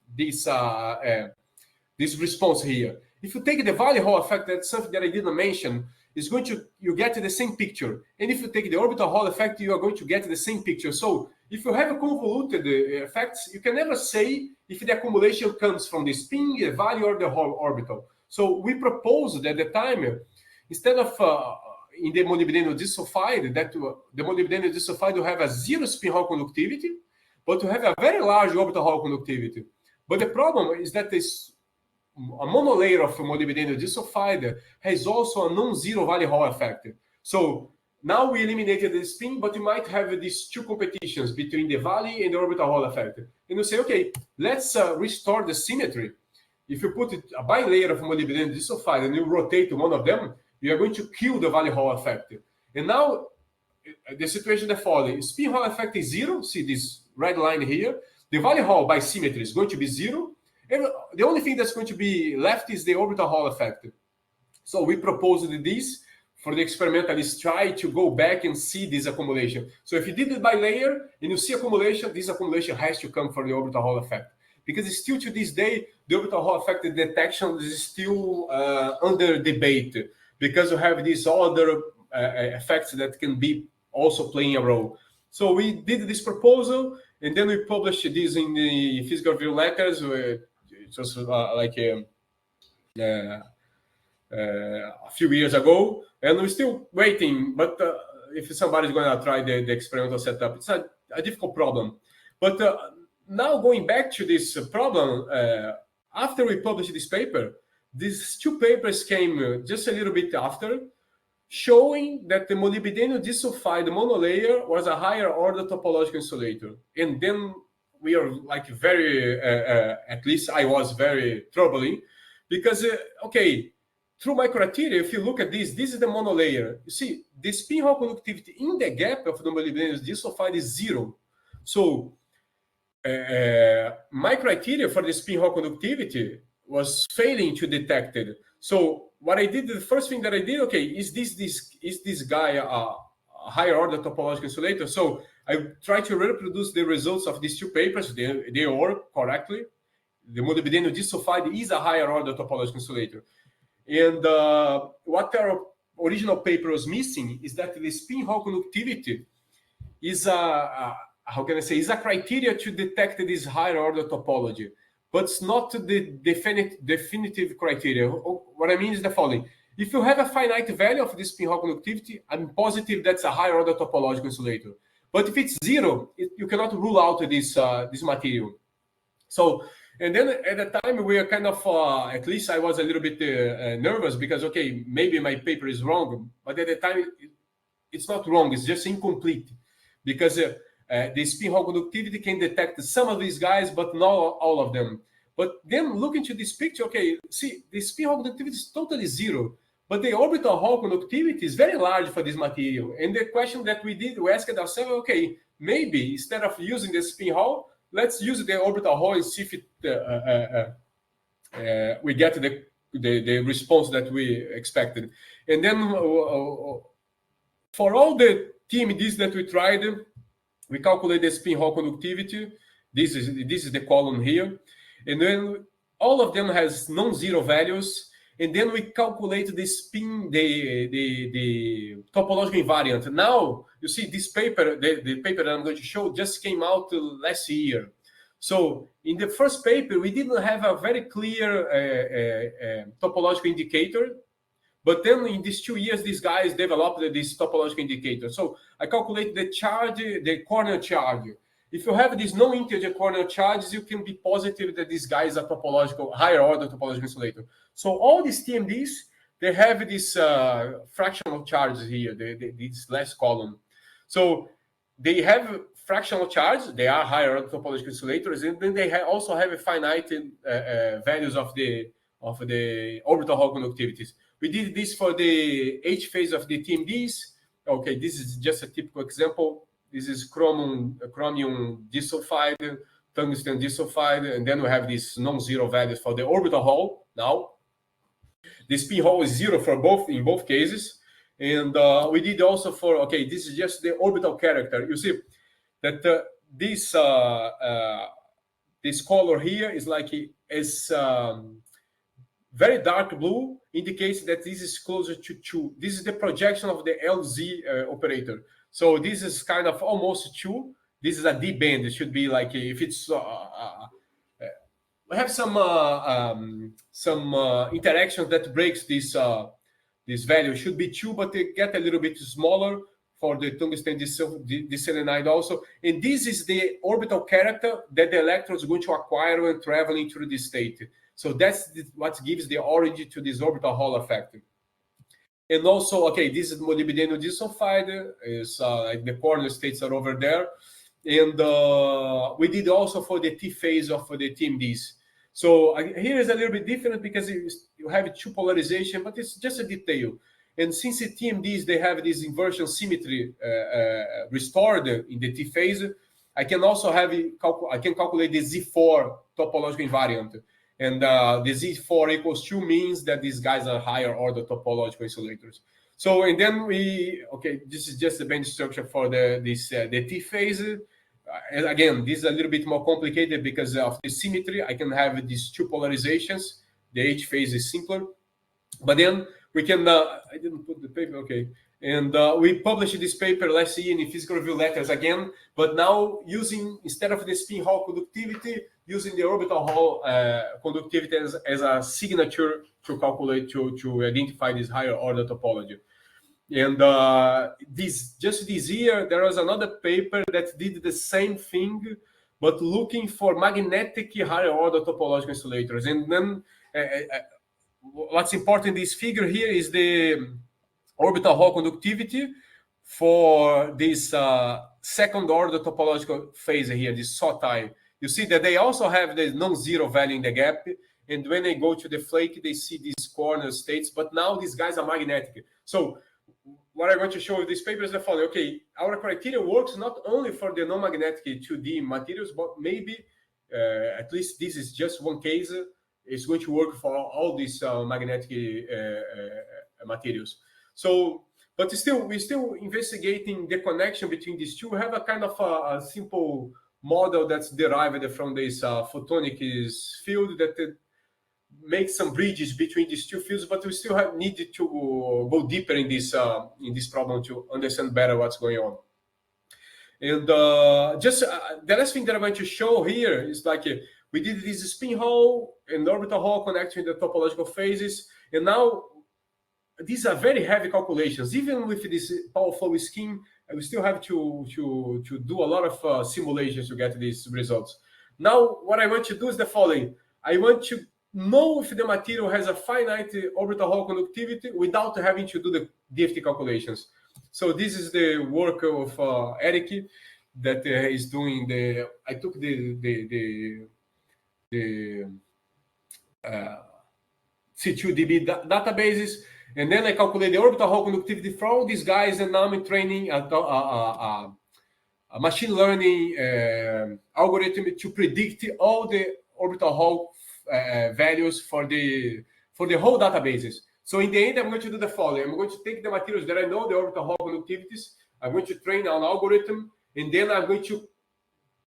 response here. If you take the Valley Hall effect, that's something that I didn't mention. Is going to you get the same picture, and if you take the orbital Hall effect, you are going to get the same picture. So if you have a convoluted effects, you can never say if the accumulation comes from the spin, the Valley, or the Hall orbital. So we proposed at the time, instead of in the molybdenum disulfide, that the molybdenum disulfide will have a 0 spin Hall conductivity, but to have a very large orbital Hall conductivity. But the problem is that a monolayer of molybdenum disulfide has also a non-zero Valley Hall effect. So now we eliminated the spin, but you might have these two competitions between the Valley and the orbital Hall effect. And you say, okay, let's restore the symmetry. If you put a bilayer of molybdenum disulfide and you rotate one of them, you are going to kill the Valley Hall effect. And now the situation is the following: spin Hall effect is 0. See this red line here. The Valley Hall by symmetry is going to be 0. And the only thing that's going to be left is the orbital Hall effect. So we proposed this for the experimentalists, try to go back and see this accumulation. So if you did it by layer and you see accumulation, this accumulation has to come from the orbital Hall effect. Because it's still to this day, the orbital Hall effect detection is still under debate, because you have these other effects that can be also playing a role. So we did this proposal, and then we published this in the Physical Review Letters. Just like a few years ago, and we're still waiting. But if somebody's going to try the experimental setup, it's a difficult problem. But now going back to this problem, after we published this paper, these two papers came just a little bit after, showing that the molybdenum disulfide monolayer was a higher order topological insulator. And then we are like very, at least I was very troubling, because, okay, through my criteria, if you look at this is the monolayer. You see, the spin Hall conductivity in the gap of the molybdenum disulfide is 0. So my criteria for the spin Hall conductivity was failing to detect it. So what I did, the first thing that I did, okay, is this guy a higher order topological insulator? So I tried to reproduce the results of these two papers. They work correctly. The molybdenum disulfide is a higher order topological insulator. And what our original paper was missing is that the spin Hall conductivity is how can I say, is a criteria to detect this higher order topology, but it's not the definitive criteria. What I mean is the following. If you have a finite value of this spin Hall conductivity, I'm positive that's a higher order topological insulator. But if it's zero, you cannot rule out this material. So, and then at the time we are kind of, at least I was a little bit nervous because, okay, maybe my paper is wrong, but at the time it's not wrong, it's just incomplete. Because the spin Hall conductivity can detect some of these guys, but not all of them. But then look into this picture, okay, see, the spin Hall conductivity is totally zero, but the orbital Hall conductivity is very large for this material. And the question that we asked ourselves, okay, maybe instead of using the spin Hall, let's use the orbital Hall and see if we get the response that we expected. And then for all the TMDs that we tried, we calculate the spin Hall conductivity. This is the column here. And then all of them has non-zero values. And then we calculate the spin, the topological invariant. Now, you see this paper, the paper that I'm going to show just came out last year. So in the first paper, we didn't have a very clear topological indicator. But then in these 2 years, these guys developed this topological indicator. So I calculate the charge, the corner charge. If you have these non-integer corner charges, you can be positive that this guy is a topological, higher order topological insulator. So all these TMDs, they have this fractional charges here, this last column. So they have fractional charge, they are higher order topological insulators, and then they also have a finite values of the orbital Hall conductivities. We did this for the H phase of the TMDs. Okay, this is just a typical example. This is chromium disulfide, tungsten disulfide, and then we have these non-zero values for the orbital Hall. Now, the spin Hall is zero for in both cases, and we did also for, okay, this is just the orbital character. You see that this color here is like very dark blue, indicates that this is closer to 2. This is the projection of the LZ operator. So this is kind of almost 2. This is a D band. It should be like, if it's we have some interactions that breaks this value. It should be 2, but they get a little bit smaller for the tungsten diselenide also. And this is the orbital character that the electron is going to acquire when traveling through this state. So that's what gives the origin to this orbital Hall effect. And also, okay, this is molybdenum disulfide, is like the corner states are over there. And we did also for the T phase of the TMDs. So here is a little bit different because you have 2 polarization, but it's just a detail. And since the TMDs, they have this inversion symmetry restored in the T phase, I can also calculate the Z4 topological invariant. And the Z4 equals 2 means that these guys are higher order topological insulators. So, and then this is just the band structure for the T phase. And again, this is a little bit more complicated because of the symmetry. I can have these 2 polarizations. The H phase is simpler. But then we can, I didn't put the paper, okay. And we published this paper last year in Physical Review Letters again, but now using, instead of the spin Hall conductivity, using the orbital Hall conductivity as a signature to calculate, to identify this higher order topology. And this year, there was another paper that did the same thing, but looking for magnetic higher order topological insulators. And then what's important in this figure here is the orbital Hall conductivity for this second order topological phase here, this HOTI. You see that they also have the non-zero value in the gap. And when they go to the flake, they see these corner states. But now these guys are magnetic. So what I want to show with this paper is the following. Okay, our criteria works not only for the non-magnetic 2D materials, but maybe, at least this is just one case, it's going to work for all these magnetic materials. So, but still, we're still investigating the connection between these two. We have a kind of a simple model that's derived from this photonic field that makes some bridges between these two fields, but we still have needed to go deeper in this problem to understand better what's going on. And just the last thing that I'm going to show here is like we did this spin Hall and orbital Hall connecting the topological phases, and now these are very heavy calculations. Even with this power flow scheme, we still have to do a lot of simulations to get these results. Now, what I want to do is the following. I want to know if the material has a finite orbital Hall conductivity without having to do the DFT calculations. So this is the work of Eric that is doing the. I took the C2DB databases, and then I calculate the orbital Hall conductivity for all these guys, and now I'm training a machine learning algorithm to predict all the orbital Hall values for the whole databases. So in the end, I'm going to do the following. I'm going to take the materials that I know, the orbital Hall conductivities. I'm going to train an algorithm, and then I'm going to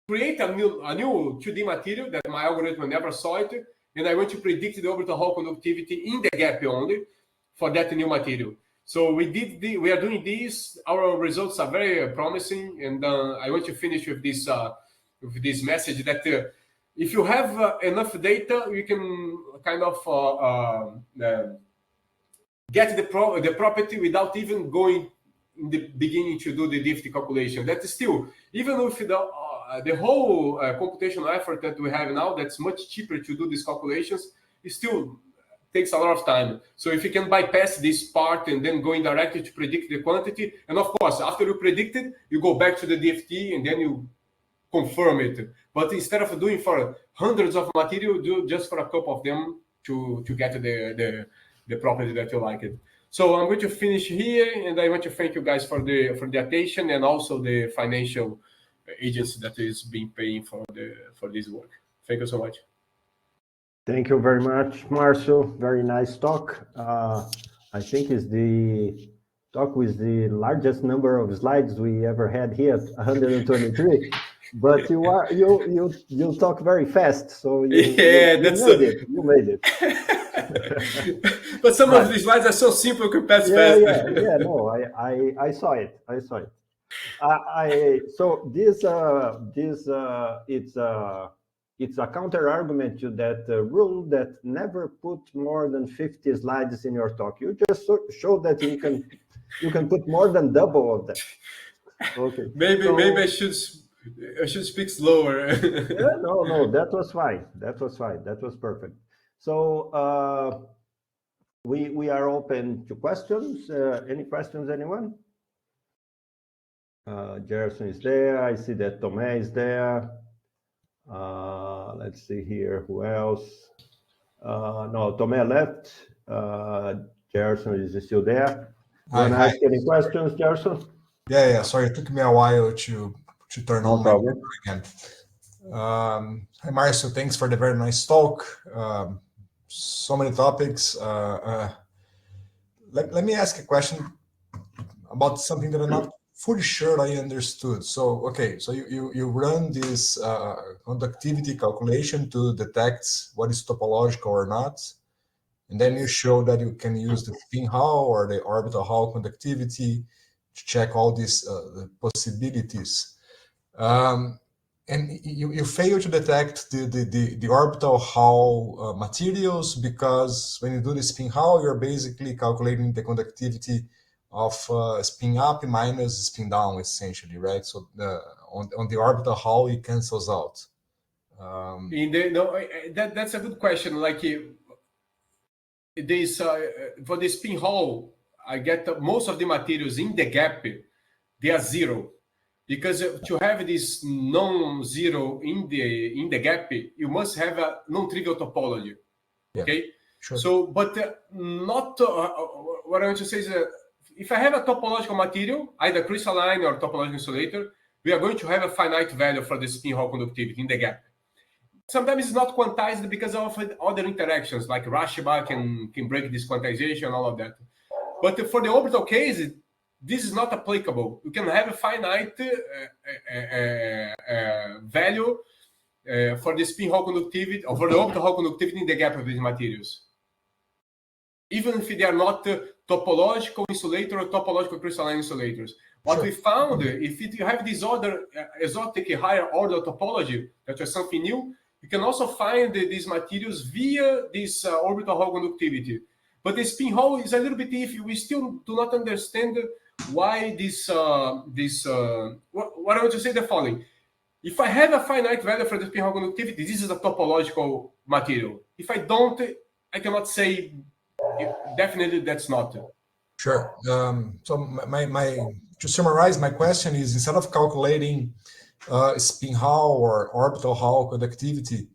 create a new 2D material that my algorithm never saw it, and I'm going to predict the orbital Hall conductivity in the gap only for that new material. So we are doing this. Our results are very promising, and I want to finish with this message that if you have enough data, you can kind of get the property without even going in the beginning to do the DFT calculation. That is still, even with the whole computational effort that we have now, that's much cheaper to do these calculations, it still takes a lot of time. So if you can bypass this part and then going directly to predict the quantity, and of course, after you predict it, you go back to the DFT and then you confirm it. But instead of doing for hundreds of material, do just for a couple of them to get the property that you like it. So I'm going to finish here, and I want to thank you guys for the attention, and also the financial agency that is being paying for this work. Thank you so much. Thank you very much, Marcio. Very nice talk. I think it's the talk with the largest number of slides we ever had here, 123. But you talk very fast, so you made it. But some of these slides are so simple, you can pass fast. Yeah. No, I saw it. So it's a counter argument to that rule that never put more than 50 slides in your talk. You just showed that you can put more than double of that. Okay. Maybe I should speak slower. No, that was fine. That was perfect. So we are open to questions. Any questions, anyone? Gerson is there. I see that Tomé is there. Let's see here. Who else? No, Tomé left. Gerson is still there. Want to ask any questions, Gerson? Yeah. Sorry, it took me a while to turn on my camera again. Hi, Marcio. Thanks for the very nice talk. So many topics. Let me ask a question about something that I'm not fully sure I understood. So, okay, so you run this conductivity calculation to detect what is topological or not, and then you show that you can use the spin Hall or the orbital Hall conductivity to check all these possibilities. And you fail to detect the orbital Hall materials, because when you do the spin Hall, you're basically calculating the conductivity of spin up minus spin down, essentially, right? So on the orbital Hall, it cancels out. That's a good question. Like this for the spin Hall, I get most of the materials in the gap, they are zero. Because to have this non-zero in the gap, you must have a non-trivial topology. Yeah, okay. Sure. So, but not what I want to say is if I have a topological material, either crystalline or topological insulator, we are going to have a finite value for the spin Hall conductivity in the gap. Sometimes it's not quantized because of other interactions, like Rashba can break this quantization, all of that. But for the orbital case, this is not applicable. You can have a finite value for the spin Hall conductivity, or for the orbital Hall conductivity in the gap of these materials. Even if they are not topological insulator or topological crystalline insulators. What we found, if you have this other exotic higher order topology, that was something new, you can also find these materials via this orbital Hall conductivity. But the spin Hall is a little bit iffy. We still do not understand why this, what I want to say the following. If I have a finite value for the spin Hall conductivity, this is a topological material. If I don't, I cannot say definitely that's not. Sure. So to summarize, my question is, instead of calculating spin Hall or orbital Hall conductivity,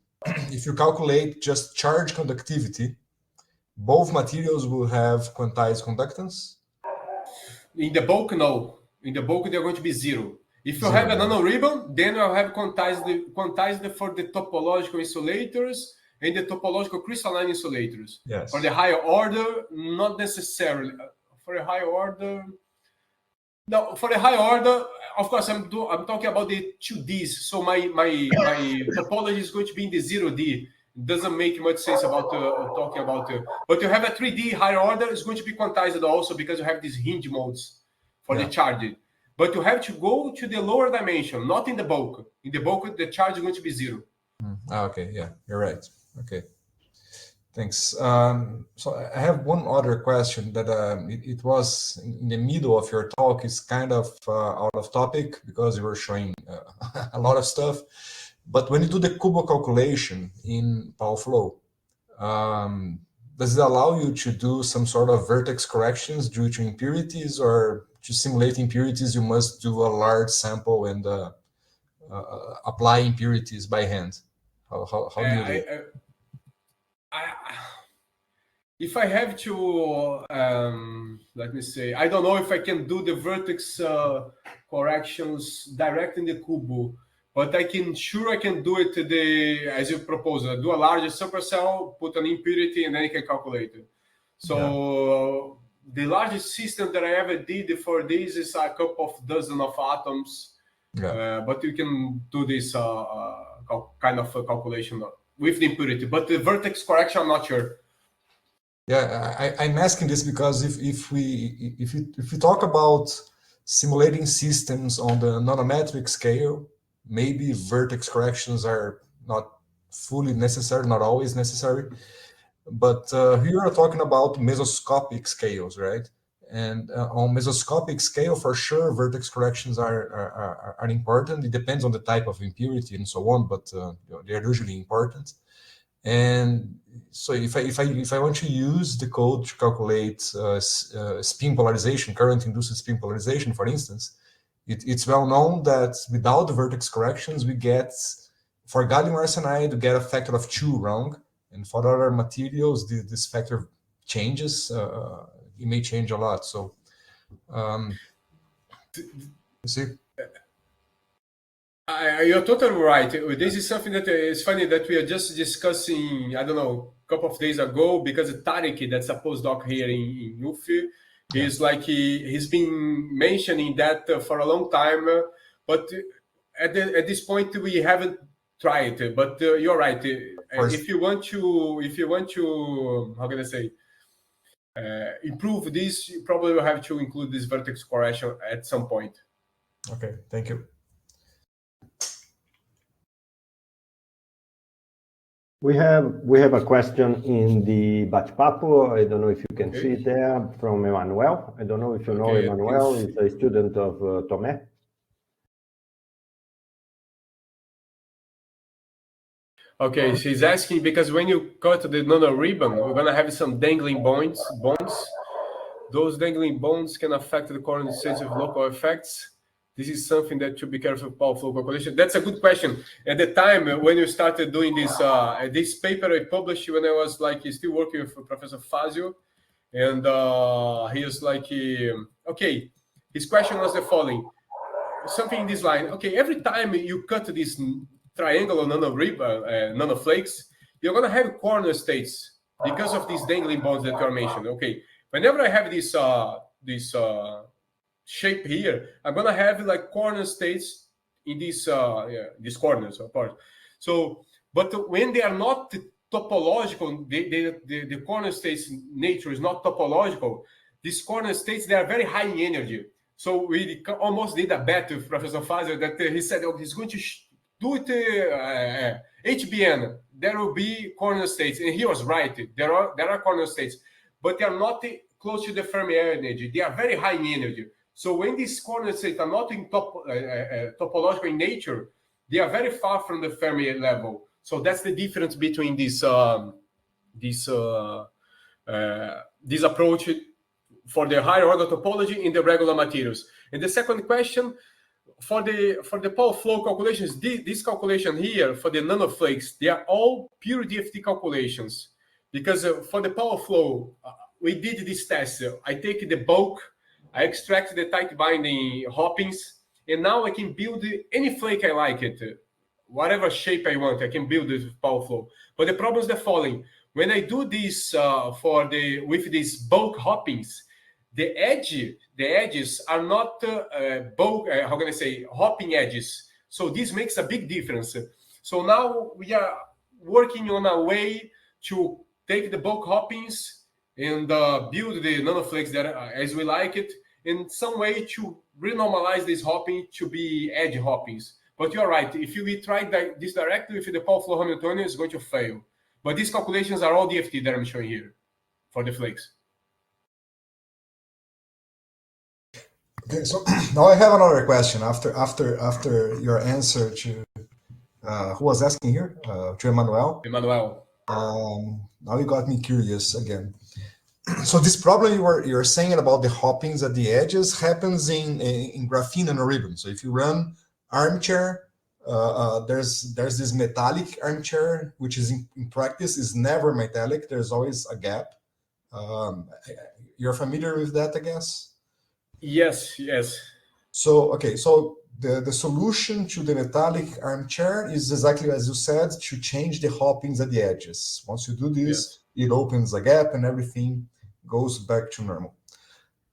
if you calculate just charge conductivity, both materials will have quantized conductance? In the bulk, no. In the bulk, they're going to be zero. If you have a nanoribbon, then I'll have quantized for the topological insulators and the topological crystalline insulators. Yes. For the higher order, not necessarily. For a higher order, no. For the higher order, of course, I'm talking about the 2Ds. So my topology is going to be in the 0D. It doesn't make much sense about talking about. But you have a 3D higher order, it's going to be quantized also because you have these hinge modes for the charging. But you have to go to the lower dimension, not in the bulk. In the bulk, the charge is going to be zero. Okay, yeah, you're right. Okay, thanks. So I have one other question that it was in the middle of your talk. It's kind of out of topic because you were showing a lot of stuff. But when you do the Kubo calculation in PowerFlow, does it allow you to do some sort of vertex corrections due to impurities, or to simulate impurities, you must do a large sample and apply impurities by hand? How do you do it? If I have to, let me say, I don't know if I can do the vertex corrections direct in the Kubo, but I can do it as you propose. Do a larger supercell, put an impurity, and then you can calculate it. So the largest system that I ever did for this is a couple of dozen of atoms. But you can do this kind of calculation with the impurity. But the vertex correction, I'm not sure. Yeah, I'm asking this because if we talk about simulating systems on the nanometric scale, maybe vertex corrections are not fully necessary, not always necessary. But here we're talking about mesoscopic scales, right? And on mesoscopic scale, for sure, vertex corrections are important. It depends on the type of impurity and so on, but they're usually important. And so if I want to use the code to calculate spin polarization, current-induced spin polarization, for instance, it's well known that without the vertex corrections, we get, for gallium arsenide, we get a factor of 2 wrong. And for other materials, this factor changes. It may change a lot. So, you see? You're totally right. This is something that is funny that we are just discussing, I don't know, a couple of days ago, because Tariq, that's a postdoc here in UF, he's like, he's been mentioning that for a long time, but at this point we haven't tried it. But you're right. If you want to, how can I say, improve this, you probably will have to include this vertex correction at some point. Okay, thank you. We have a question in the bate-papo. I don't know if you can see it there, from Emmanuel. I don't know if you know Emmanuel. He's a student of Tomé. Okay, she's asking because when you cut the nanoribbon, we're going to have some dangling bonds. Those dangling bonds can affect the current sensitive local effects. This is something that should be careful with PowerFlow calculation. That's a good question. At the time when you started doing this, this paper I published when I was like still working with Professor Fazio, and he was like, okay, his question was the following. Something in this line. Okay, every time you cut this triangle or nanoflakes, you're going to have corner states because of these dangling bonds that you are mentioning. Okay, whenever I have this shape here, I'm going to have like corner states in these corners, of course. So, but when they are not topological, the corner states nature is not topological. These corner states, they are very high in energy. So we almost did a bet with Professor Fazer that he said, oh, he's going to do it HBN. There will be corner states. And he was right. There are corner states, but they are not close to the Fermi energy. They are very high in energy. So when these corner states are not in topological in nature, they are very far from the Fermi level. So that's the difference between this approach for the higher order topology in the regular materials. And the second question, for the power flow calculations, this calculation here for the nanoflakes, they are all pure DFT calculations. Because for the power flow, we did this test. I take the bulk, I extract the tight binding hoppings, and now I can build any flake I like it. Whatever shape I want, I can build it with power flow. But the problem is the following. When I do this with these bulk hoppings, the edges are not bulk, how can I say, hopping edges. So this makes a big difference. So now we are working on a way to take the bulk hoppings and build the nanoflakes that as we like it, in some way to renormalize this hopping to be edge hoppings. But you're right, if we try this directly with the power flow Hamiltonian, it's going to fail. But these calculations are all DFT that I'm showing here for the flakes. Okay, so now I have another question after your answer to who was asking here, to Emmanuel. Now you got me curious again. So this problem you're saying about the hoppings at the edges happens in graphene nanoribbon. So if you run armchair, there's this metallic armchair, which is in practice is never metallic. There's always a gap. You're familiar with that, I guess? Yes. So, okay, so the solution to the metallic armchair is exactly as you said, to change the hoppings at the edges. Once you do this, it opens a gap and everything goes back to normal.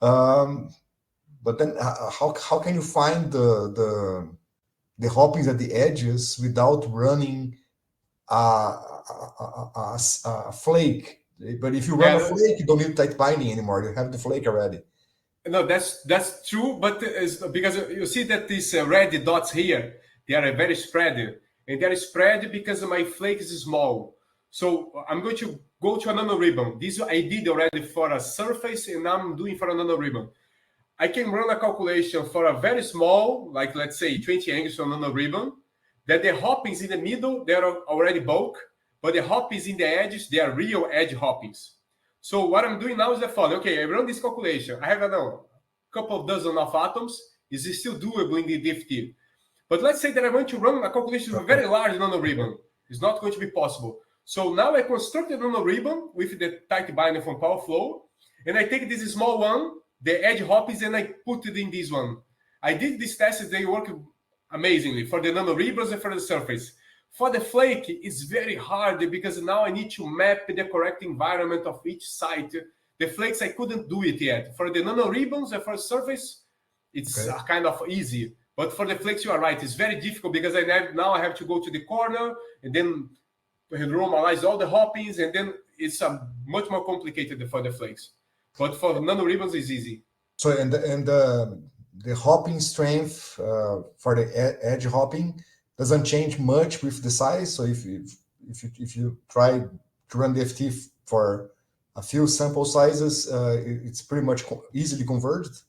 But then how can you find the hoppings at the edges without running a flake? But if you run a flake, you don't need tight binding anymore. You have the flake already. No, that's true, but because you see that these red dots here, they are very spread, and they are spread because my flake is small. So I'm going to go to a nanoribbon. This I did already for a surface, and I'm doing for a nanoribbon. I can run a calculation for a very small, like let's say 20 angstrom nanoribbon, that the hoppings in the middle, they are already bulk, but the hoppings in the edges, they are real edge hoppings. So what I'm doing now is the following. Okay, I run this calculation. I have a couple of dozen of atoms. Is it still doable in the DFT? But let's say that I want to run a calculation with a very large nanoribbon. It's not going to be possible. So now I construct a nanoribbon with the tight binder from power flow, and I take this small one, the edge hoppings, and I put it in this one. I did these tests. They work amazingly for the nanoribbons and for the surface. For the flake, it's very hard because now I need to map the correct environment of each site. The flakes, I couldn't do it yet. For the nanoribbons and for the surface, it's kind of easy. But for the flakes, you are right. It's very difficult because now I have to go to the corner and then normalize all the hoppings, and then it's much more complicated for the flakes. But for the nanoribbons, it's easy. So and the hopping strength for the edge hopping doesn't change much with the size. So if you try to run the DFT for a few sample sizes, it's pretty much easily converged.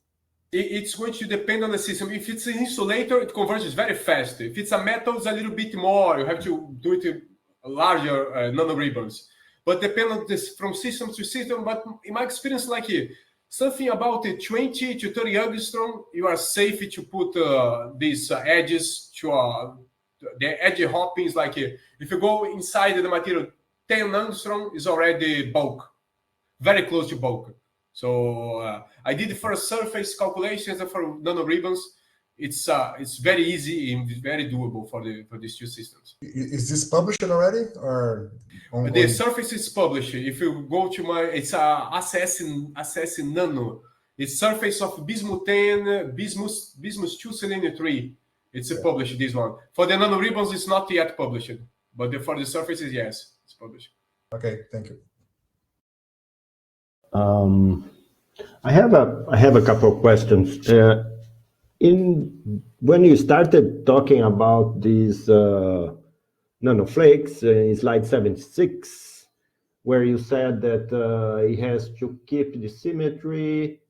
It's going to depend on the system. If it's an insulator, it converges very fast. If it's a metal, it's a little bit more. You have to do it in larger nanoribbons. But depend on this from system to system. But in my experience, like something about 20 to 30 angstrom, you are safe to put these edges to the edge hoppings. Like if you go inside the material, 10 angstrom is already bulk, very close to bulk. So I did for surface calculations and for nanoribbons. It's very easy and very doable for these two systems. Is this published already or ongoing? The surface is published. If you go to it's ACS Nano. It's surface of bismuth 10, bismuth 2, selenium 3. It's published, this one. For the nanoribbons, it's not yet published. But for the surfaces, yes, it's published. Okay, thank you. I have a couple of questions. When you started talking about these nanoflakes in slide 76, where you said that it has to keep the symmetry,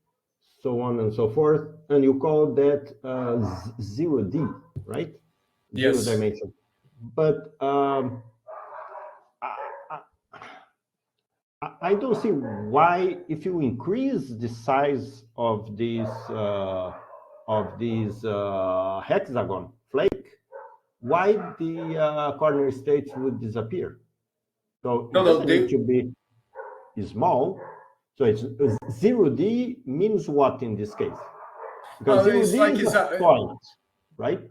so on and so forth, and you call that 0D, right? Yes. 0 dimension. But I don't see why, if you increase the size of these hexagon flake, why the corner states would disappear? So it doesn't need to be small. So it's 0D means what in this case? Because 0D is a point, right?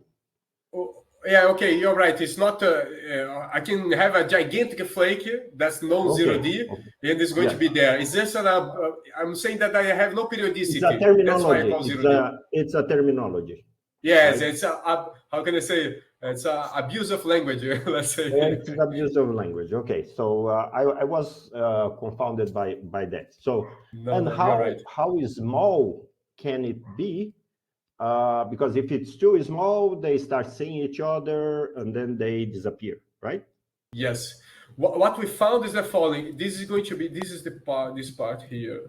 Yeah, okay, you're right. It's not. I can have a gigantic flake that's non-0D, and it's going to be there. It's just I'm saying that I have no periodicity. It's a terminology. That's why I call 0D. It's a terminology. Yes, right? It's how can I say? It's abuse of language. Let's say. It's abuse of language. Okay, so I was confounded by that. So how small can it be? Because if it's too small, they start seeing each other and then they disappear, right? Yes. What we found is the following. This is this part here.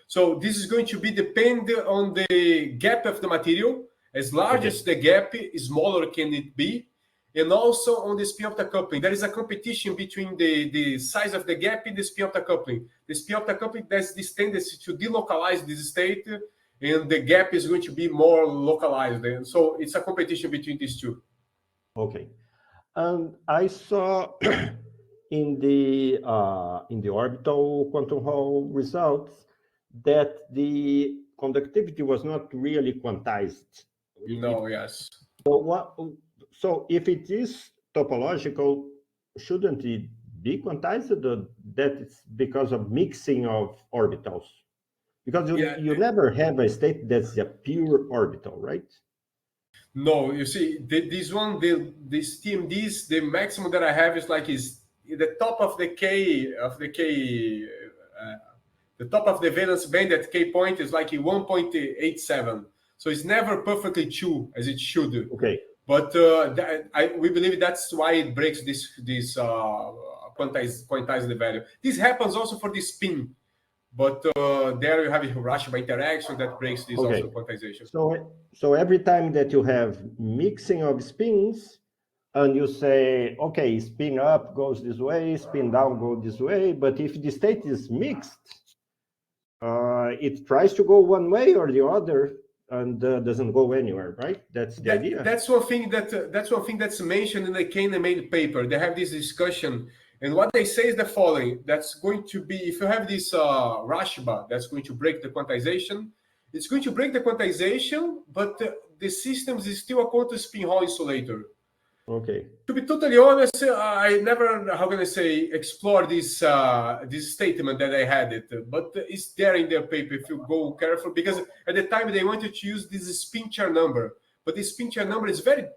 So this is going to be dependent on the gap of the material. As large as the gap, smaller can it be, and also on the spin-orbital coupling. There is a competition between the size of the gap and the spin-orbital coupling. The spin-orbital coupling has this tendency to delocalize this state, and the gap is going to be more localized. And so it's a competition between these two. Okay. And I saw in the orbital quantum Hall results that the conductivity was not really quantized. No, yes. So if it is topological, shouldn't it be quantized? That it's because of mixing of orbitals? Because you never have a state that's a pure orbital, right? No, you see, these TMDs, the maximum that I have is the top of the the top of the valence band at K point is like 1.87. So it's never perfectly true as it should. Okay. But we believe that's why it breaks this quantize the value. This happens also for the spin. But there you have a Rashba interaction that breaks this also quantization. So every time that you have mixing of spins, and you say, okay, spin up goes this way, spin down goes this way, but if the state is mixed, it tries to go one way or the other, and doesn't go anywhere, right? That's the idea. That's one thing that's mentioned in the Kahneman paper. They have this discussion. And what they say is the following: that's going to be, if you have this Rashba that's going to break the quantization, it's going to break the quantization, but the systems is still a quantum spin Hall insulator. Okay. To be totally honest, I never, explore this statement that I had it, but it's there in their paper if you go careful, because at the time they wanted to use this spin chair number, but this spin chair number is very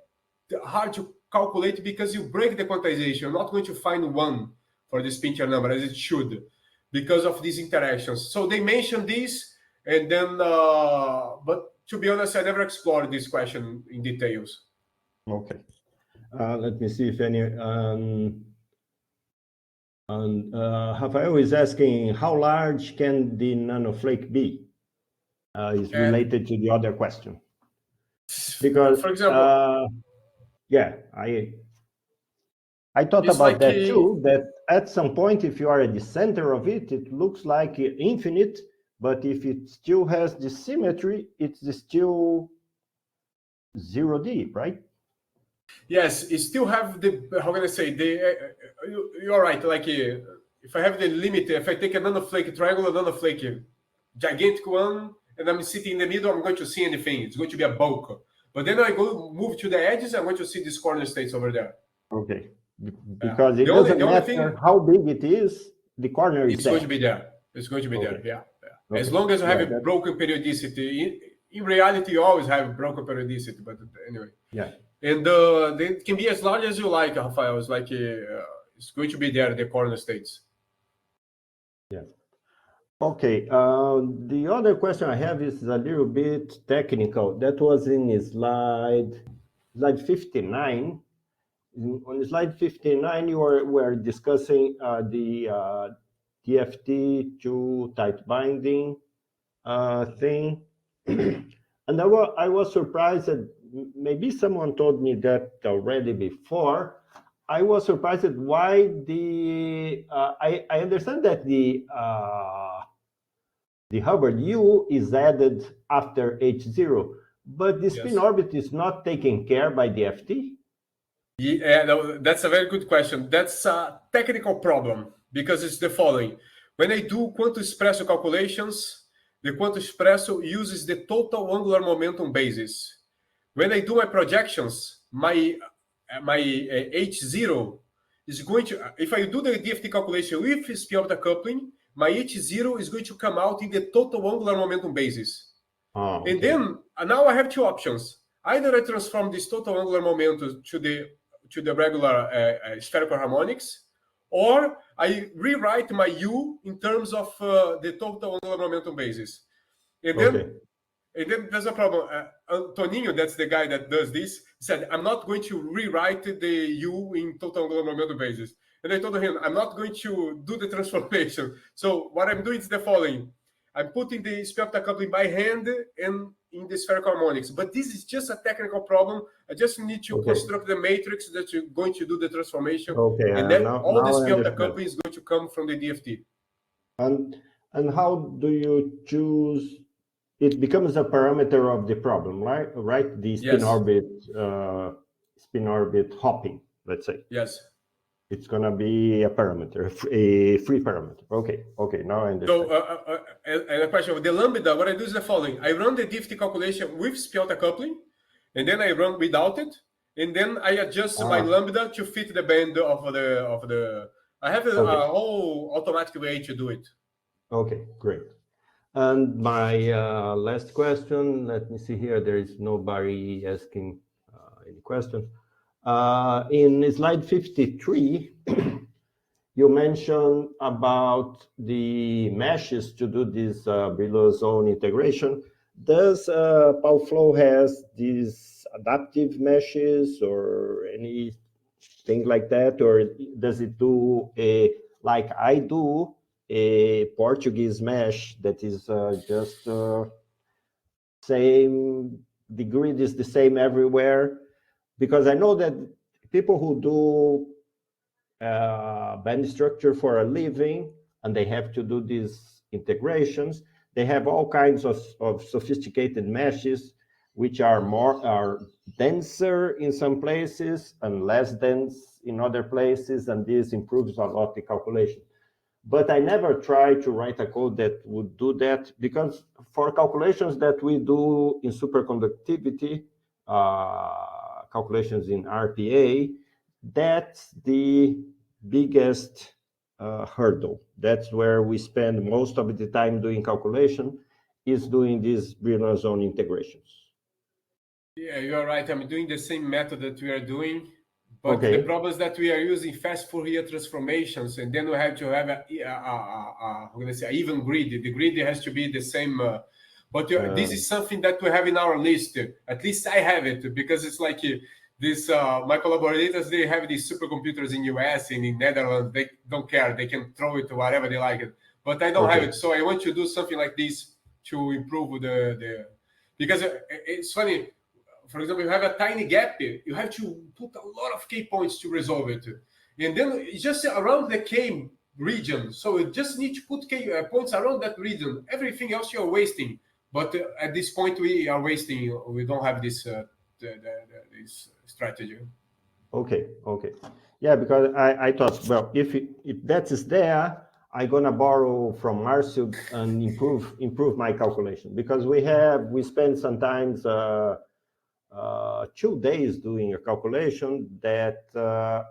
hard to calculate because you break the quantization. You're not going to find one for the spin chair number as it should because of these interactions. So they mentioned this, and then, but to be honest, I never explored this question in details. Okay. Let me see if any. Rafael is asking, how large can the nanoflake be? Is related to the other question. Because, for example, I thought about that too, that at some point, if you are at the center of it, it looks like infinite, but if it still has the symmetry, it's still 0D, right? Yes, it still have the, you're right, like if I have the limit, if I take a nanoflake, triangular nanoflake, gigantic one, and I'm sitting in the middle, I'm going to see anything. It's going to be a bulk. But then I move to the edges, I'm going to see these corner states over there. Okay. Because it doesn't matter how big it is, the corner is there. It's going to be there. It's going to be there, yeah. Okay. As long as you have a broken periodicity. In reality, you always have broken periodicity, but anyway. Yeah. And they can be as large as you like, Rafael. It's like it's going to be there, the corner states. Yeah. Okay. The other question I have is a little bit technical. That was in slide 59. On slide 59, you were discussing the DFT to tight binding thing. And I was surprised that maybe someone told me that already before. I was surprised at why I understand that the Hubbard U is added after H0, but the spin orbit is not taken care by the FT? Yeah, no, that's a very good question. That's a technical problem because it's the following. When I do quantum espresso calculations, the quantum espresso uses the total angular momentum basis. When I do my projections, my H0 is going to, if I do the DFT calculation with spin-orbital coupling, my H0 is going to come out in the total angular momentum basis. Oh, okay. And then now I have two options. Either I transform this total angular momentum to the regular spherical harmonics, or I rewrite my U in terms of the total angular momentum basis. And then, and then there's a problem. Antonino, that's the guy that does this, said, I'm not going to rewrite the U in total angular momentum basis. And I told him, I'm not going to do the transformation. So what I'm doing is the following. I'm putting the spin-orbital coupling by hand and in the spherical harmonics. But this is just a technical problem. I just need to construct the matrix that you're going to do the transformation. And then all the spin-orbital coupling is going to come from the DFT. And how do you choose? It becomes a parameter of the problem, right? Right? The spin orbit hopping, let's say. Yes. It's going to be a parameter, a free parameter. Okay, now I understand. So, and a question of the lambda, what I do is the following. I run the DFT calculation with spin-orbital coupling, and then I run without it, and then I adjust my lambda to fit the band of the. I have a whole automatic way to do it. Okay, great. And my last question, let me see here. There is nobody asking any questions. In slide 53, you mentioned about the meshes to do this Brillouin zone integration. Does PowFlow has these adaptive meshes or anything like that, or does it do like I do a Portuguese mesh that is just same? The grid is the same everywhere. Because I know that people who do band structure for a living and they have to do these integrations, they have all kinds of sophisticated meshes, which are denser in some places and less dense in other places, and this improves a lot the calculation. But I never tried to write a code that would do that, because for calculations that we do in superconductivity, calculations in RPA, that's the biggest hurdle. That's where we spend most of the time doing calculation, is doing these Brillouin zone integrations. Yeah, you're right. I'm doing the same method that we are doing, but the problem is that we are using fast Fourier transformations, and then we have to have an even grid. The grid has to be the same. But this is something that we have in our list. At least I have it, because it's like this. My collaborators, they have these supercomputers in US and in Netherlands. They don't care. They can throw it to wherever they like it. But I don't have it. So I want to do something like this to improve because it's funny. For example, you have a tiny gap. You have to put a lot of K points to resolve it. And then it's just around the K region. So you just need to put K points around that region. Everything else you're wasting. But at this point, we are wasting. We don't have this this strategy. Okay. Yeah, because I thought, well, if that is there, I'm gonna borrow from Marcio and improve my calculation, because we spend sometimes 2 days doing a calculation that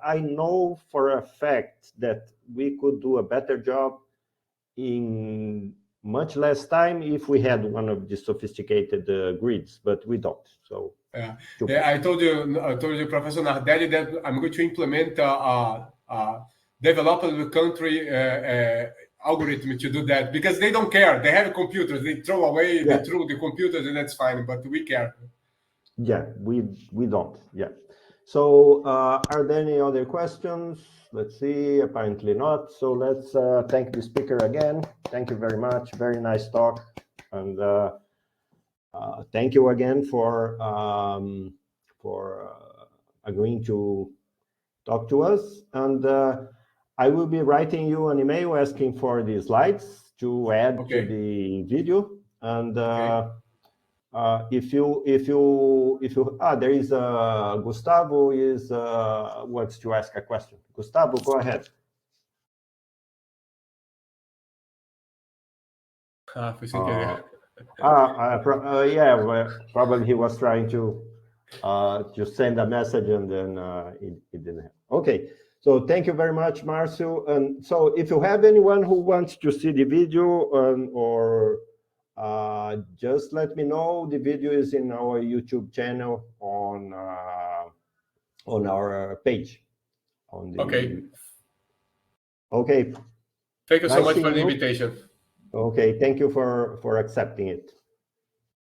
I know for a fact that we could do a better job in much less time if we had one of the sophisticated grids, but we don't. So yeah, I told you, Professor Nardelli, that I'm going to implement developed country algorithm to do that, because they don't care. They have computers. They throw away, they throw the computers, and that's fine. But we care. Yeah, we don't. Yeah. So are there any other questions? Let's see. Apparently not. So let's thank the speaker again. Thank you very much. Very nice talk. And thank you again for agreeing to talk to us. And I will be writing you an email asking for the slides to add to the video. And if you there is Gustavo wants to ask a question. Gustavo, go ahead. Yeah, well, probably he was trying to send a message, and then it didn't happen. Okay, so thank you very much, Marcio. And so if you have anyone who wants to see the video or just let me know. The video is in our YouTube channel on our page. Okay. Thank you so much for the invitation. Okay, thank you for accepting it.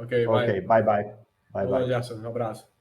Okay, bye. Bye. Um abraço.